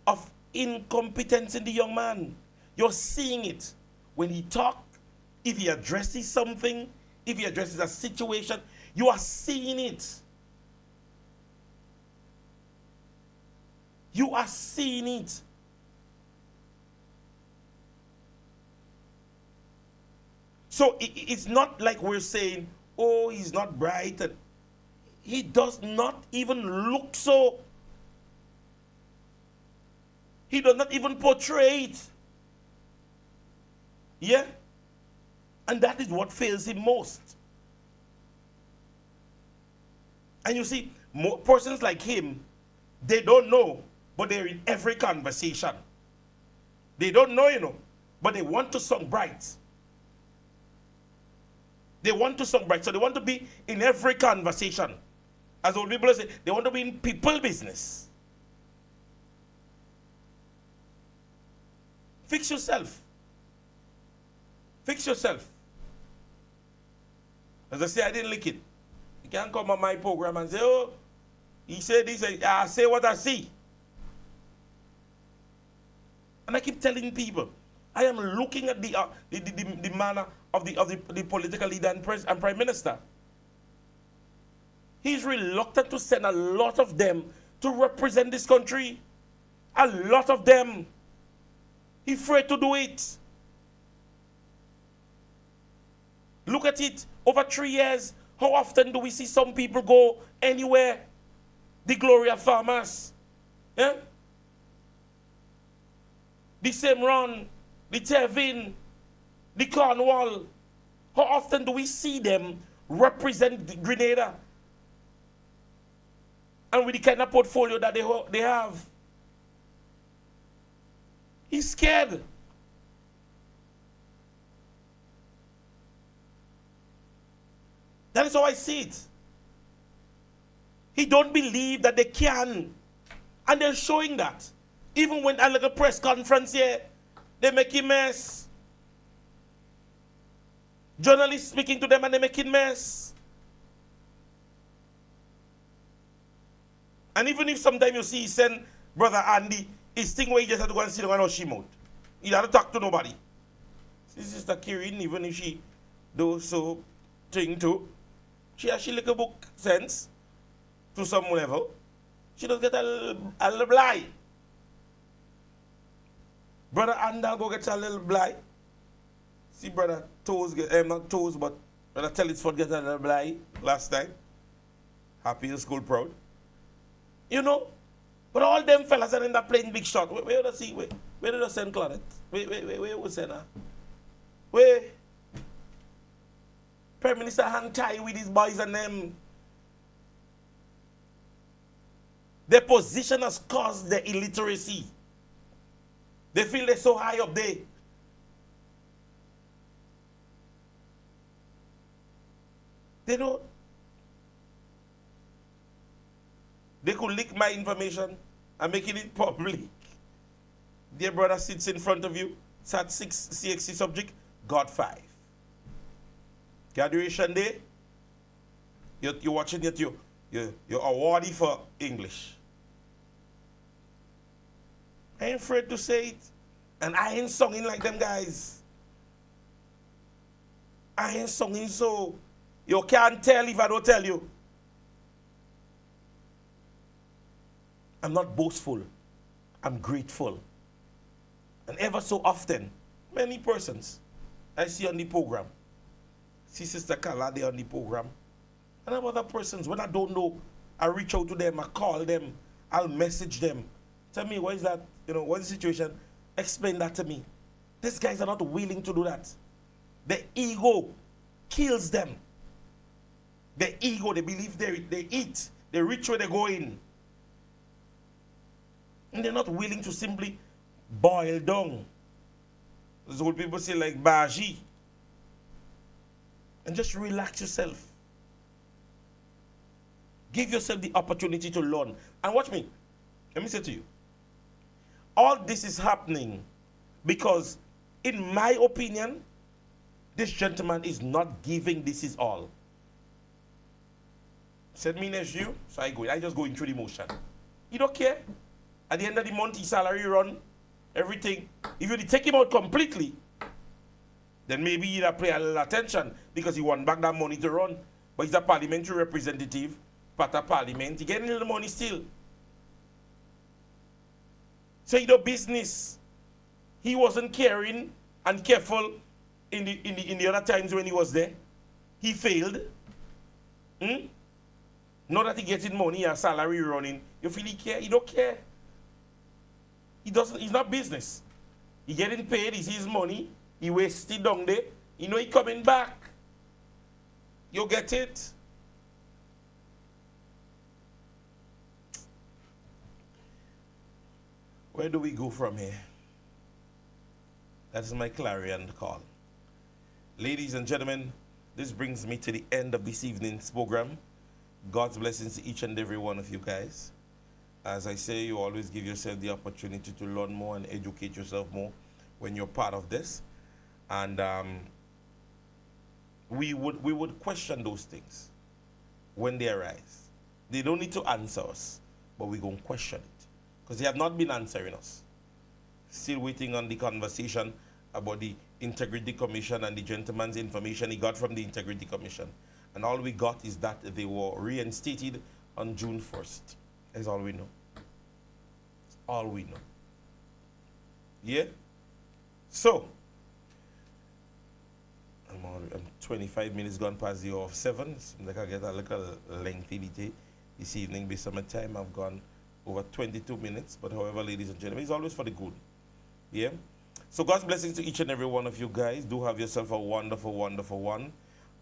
of incompetence in the young man. You're seeing it when he talks, if he addresses something, if he addresses a situation, you are seeing it. You are seeing it. So it's not like we're saying, oh, he's not bright. And he does not even look so. He does not even portray it. Yeah? And that is what fails him most. And you see, more persons like him, they don't know, but they're in every conversation. They don't know, you know, but they want to sound bright. They want to sound bright, so they want to be in every conversation. As old people say, they want to be in people business. Fix yourself. Fix yourself. As I say, I didn't lick it. You can't come on my program and say, oh, he said this, I say what I see. And I keep telling people, I am looking at the manner of the political leader and prime minister. He's reluctant to send a lot of them to represent this country. A lot of them. He's afraid to do it. Look at it. Over 3 years, how often do we see some people go anywhere? The Gloria Farmers. Yeah? The same run, the Tevin, the Cornwall. How often do we see them represent the Grenada? And with the kind of portfolio that they have. He's scared. That is how I see it. He don't believe that they can. And they're showing that. Even when I look at a press conference here, they make a mess. Journalists speaking to them and they make a mess. And even if sometimes you see he send Brother Andy, his thing where he just had to go and sit down and hush him out. He had to talk to nobody. This Sister Kirin, even if she do so thing too, she actually like a book sense to some level. She does get a little blind. Brother Andal go get a little blind. See Brother Toes get, not Toes, but Brother Tellisford get a little blind last time. Happy in school proud. You know? But all them fellas are in that playing big shot. Where do they see? Where do they send Claudette? Where we send her? Where? Prime Minister hang tie with his boys and them. Their position has caused their illiteracy. They feel they're so high up there. They don't. They could leak my information and making it public. Dear brother sits in front of you, sat 6 CXC subject, got 5. Graduation day, you're watching it, you're awardee for English. I ain't afraid to say it. And I ain't singing like them guys. I ain't singing so you can't tell if I don't tell you. I'm not boastful. I'm grateful. And ever so often, many persons I see on the program, see Sister Kala there on the program, and I have other persons, when I don't know, I reach out to them, I call them, I'll message them. Tell me, what is that? You know, what's the situation? Explain that to me. These guys are not willing to do that. The ego kills them. The ego, they believe they eat, they reach where they go in. And they're not willing to simply boil down. Those old people say like Baji. And just relax yourself. Give yourself the opportunity to learn. And watch me. Let me say to you. All this is happening because, in my opinion, this gentleman is not giving this is all. Send me next you, so I just go in through the motion. You don't care. At the end of the month, his salary run, everything. If you take him out completely, then maybe he'll pay a little attention because he want back that money to run. But he's a parliamentary representative, part of parliament. He getting a little money still. So he do business. He wasn't caring and careful in the other times when he was there. He failed. Not that he getting money and salary running. You feel he care? He don't care. He's not business. He getting paid, he sees money, he wasted down there. You know he coming back. You get it? Where do we go from here? That is my clarion call. Ladies and gentlemen, this brings me to the end of this evening's program. God's blessings to each and every one of you guys. As I say, you always give yourself the opportunity to learn more and educate yourself more when you're part of this. And we would question those things when they arise. They don't need to answer us, but we're going to question it. Because they have not been answering us. Still waiting on the conversation about the Integrity Commission and the gentleman's information he got from the Integrity Commission. And all we got is that they were reinstated on June 1st. That's all we know. That's all we know. Yeah? So, I'm 25 minutes gone past the hour of 7. Seems like I get a little lengthy this evening based on my time. I've gone over 22 minutes. But however, ladies and gentlemen, it's always for the good. Yeah? So God's blessings to each and every one of you guys. Do have yourself a wonderful, wonderful one.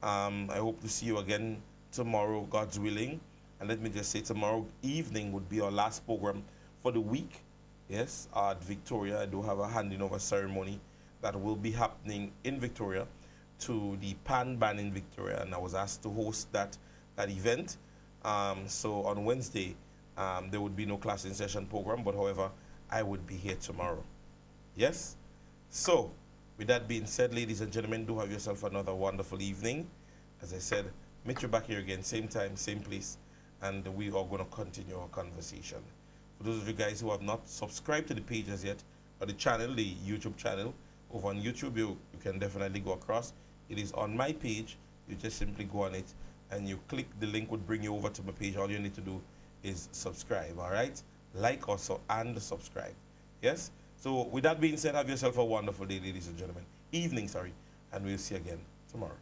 I hope to see you again tomorrow, God's willing. And let me just say, tomorrow evening would be our last program for the week. Yes, at Victoria. I do have a handing over ceremony that will be happening in Victoria to the Pan Band in Victoria. And I was asked to host that event. So on Wednesday, there would be no class in session program. But however, I would be here tomorrow. Yes? So, with that being said, ladies and gentlemen, do have yourself another wonderful evening. As I said, meet you back here again, same time, same place, and we are going to continue our conversation. For those of you guys who have not subscribed to the page as yet, or the channel, the YouTube channel, over on YouTube, you can definitely go across. It is on my page. You just simply go on it, and you click, the link would bring you over to my page. All you need to do is subscribe, all right? Like also, and subscribe, yes? So with that being said, have yourself a wonderful day, ladies and gentlemen. Evening, sorry. And we'll see you again tomorrow.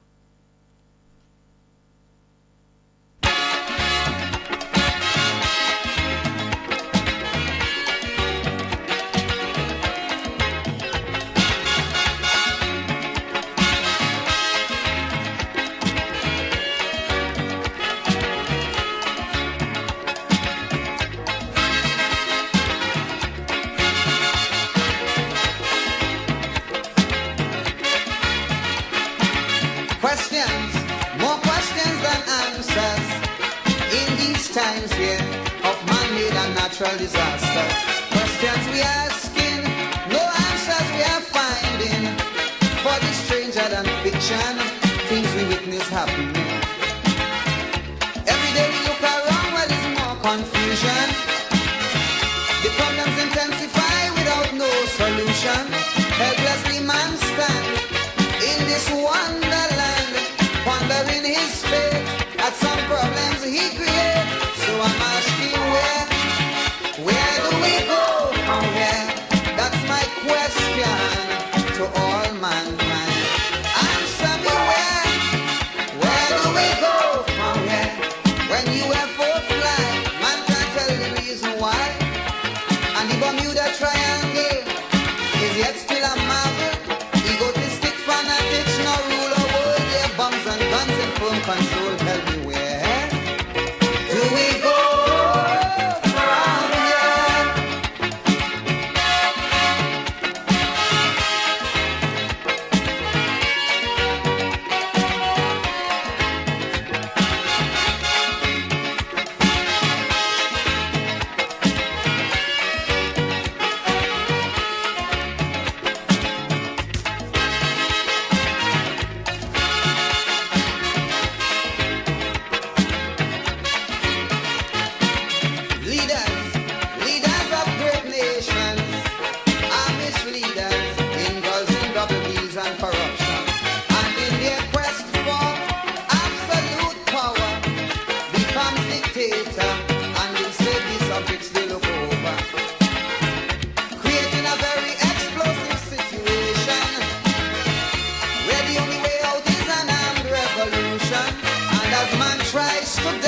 Times here of man-made and natural disasters. Questions we asking, no answers we are finding. For the stranger than fiction, things we witness happening. Every day we look around where there's more confusion. The problems intensify without no solution. Helplessly man stand in this wonderland, pondering his fate at some problems he created. So I'm asking where do we go from here? That's my question to all mankind. Answer me where do we go from here? When UFO fly, man can't tell the reason why. And the Bermuda Triangle is yet still a marvel. Egotistic fanatics now rule the world. Their bombs and guns in firm control. Tell me where do we go from here? Tries to